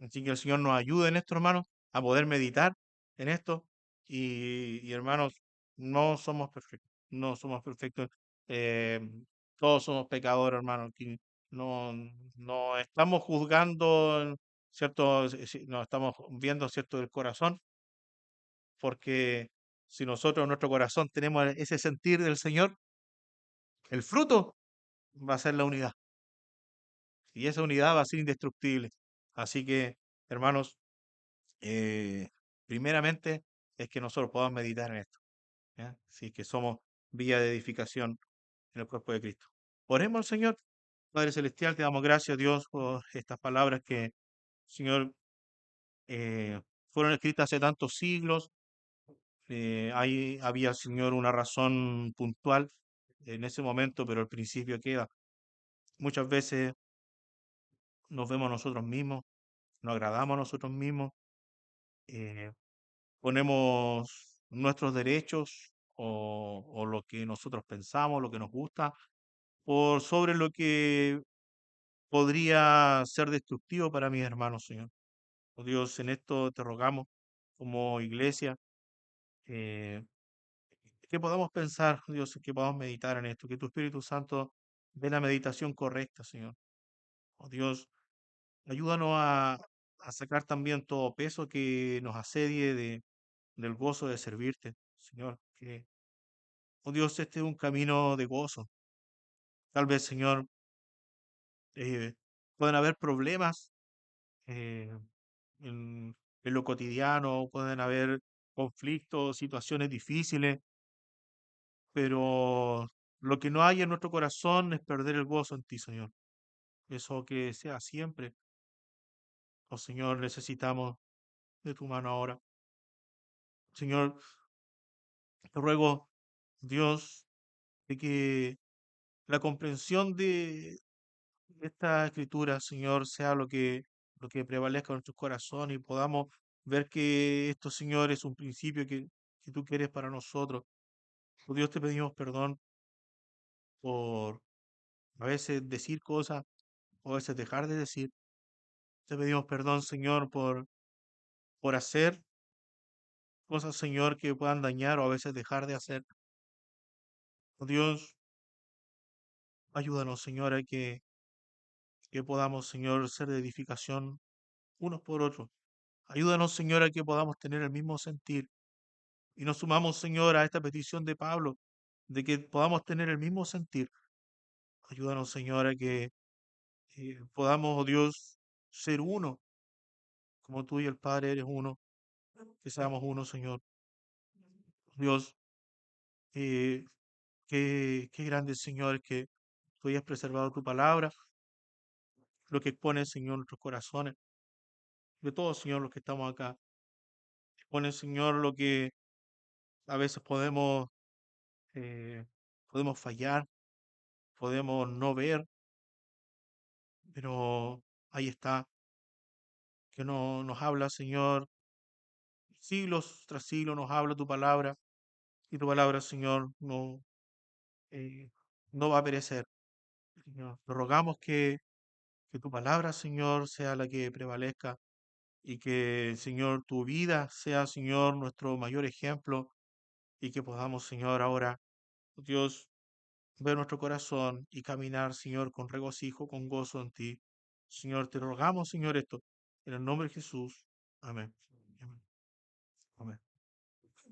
Así que el Señor nos ayude en esto, hermanos, a poder meditar en esto. Hermanos, no somos perfectos, no somos perfectos. eh, Todos somos pecadores, hermanos. Aquí no estamos juzgando, ¿cierto? No estamos viendo, ¿cierto?, del corazón, porque si nosotros en nuestro corazón tenemos ese sentir del Señor, el fruto va a ser la unidad. Y esa unidad va a ser indestructible. Así que, hermanos, eh, primeramente es que nosotros podamos meditar en esto, ¿ya? Si es que somos vía de edificación en el cuerpo de Cristo. Oremos al Señor. Padre Celestial, te damos gracias, Dios, por estas palabras que, Señor, eh, fueron escritas hace tantos siglos. Ahí había, Señor, una razón puntual en ese momento, pero el principio queda. Muchas veces nos vemos nosotros mismos, nos agradamos a nosotros mismos, eh, ponemos nuestros derechos o lo que nosotros pensamos, lo que nos gusta, por sobre lo que podría ser destructivo para mis hermanos, Señor. Oh Dios, en esto te rogamos como iglesia, eh, que podamos pensar, Dios, que podamos meditar en esto, que tu Espíritu Santo dé la meditación correcta, Señor. Oh Dios, ayúdanos a sacar también todo peso que nos asedie del gozo de servirte, Señor. Que, oh Dios, este es un camino de gozo. Tal vez, Señor, eh, pueden haber problemas eh, en, en lo cotidiano, pueden haber conflictos, situaciones difíciles, pero lo que no hay en nuestro corazón es perder el gozo en ti, Señor. Eso que sea siempre. Oh Señor, necesitamos de tu mano ahora. Señor, te ruego, Dios, de que la comprensión de esta escritura, Señor, sea lo que prevalezca en nuestro corazón y podamos ver que esto, Señor, es un principio que tú quieres para nosotros. Oh Dios, te pedimos perdón por a veces decir cosas o a veces dejar de decir. Te pedimos perdón, Señor, por hacer cosas, Señor, que puedan dañar o a veces dejar de hacer. Oh Dios, ayúdanos, Señor, a que podamos, Señor, ser de edificación unos por otros. Ayúdanos, Señor, a que podamos tener el mismo sentir. Y nos sumamos, Señor, a esta petición de Pablo, de que podamos tener el mismo sentir. Ayúdanos, Señor, a que podamos, oh Dios, ser uno, como tú y el Padre eres uno, que seamos uno, Señor. Dios, eh, qué grande, Señor, que tú hayas preservado tu palabra, lo que expone, Señor, nuestros corazones, de todos, Señor, los que estamos acá. Expone, Señor, lo que a veces eh, podemos fallar, podemos no ver, pero ahí está, que no nos habla, Señor, siglos tras siglos nos habla tu palabra, y tu palabra, Señor, eh, no va a perecer. Señor, te rogamos que tu palabra, Señor, sea la que prevalezca y que, Señor, tu vida sea, Señor, nuestro mayor ejemplo y que podamos, Señor, ahora, Dios, ver nuestro corazón y caminar, Señor, con regocijo, con gozo en ti. Señor, te rogamos, Señor, esto, en el nombre de Jesús. Amén. Amén. Amén.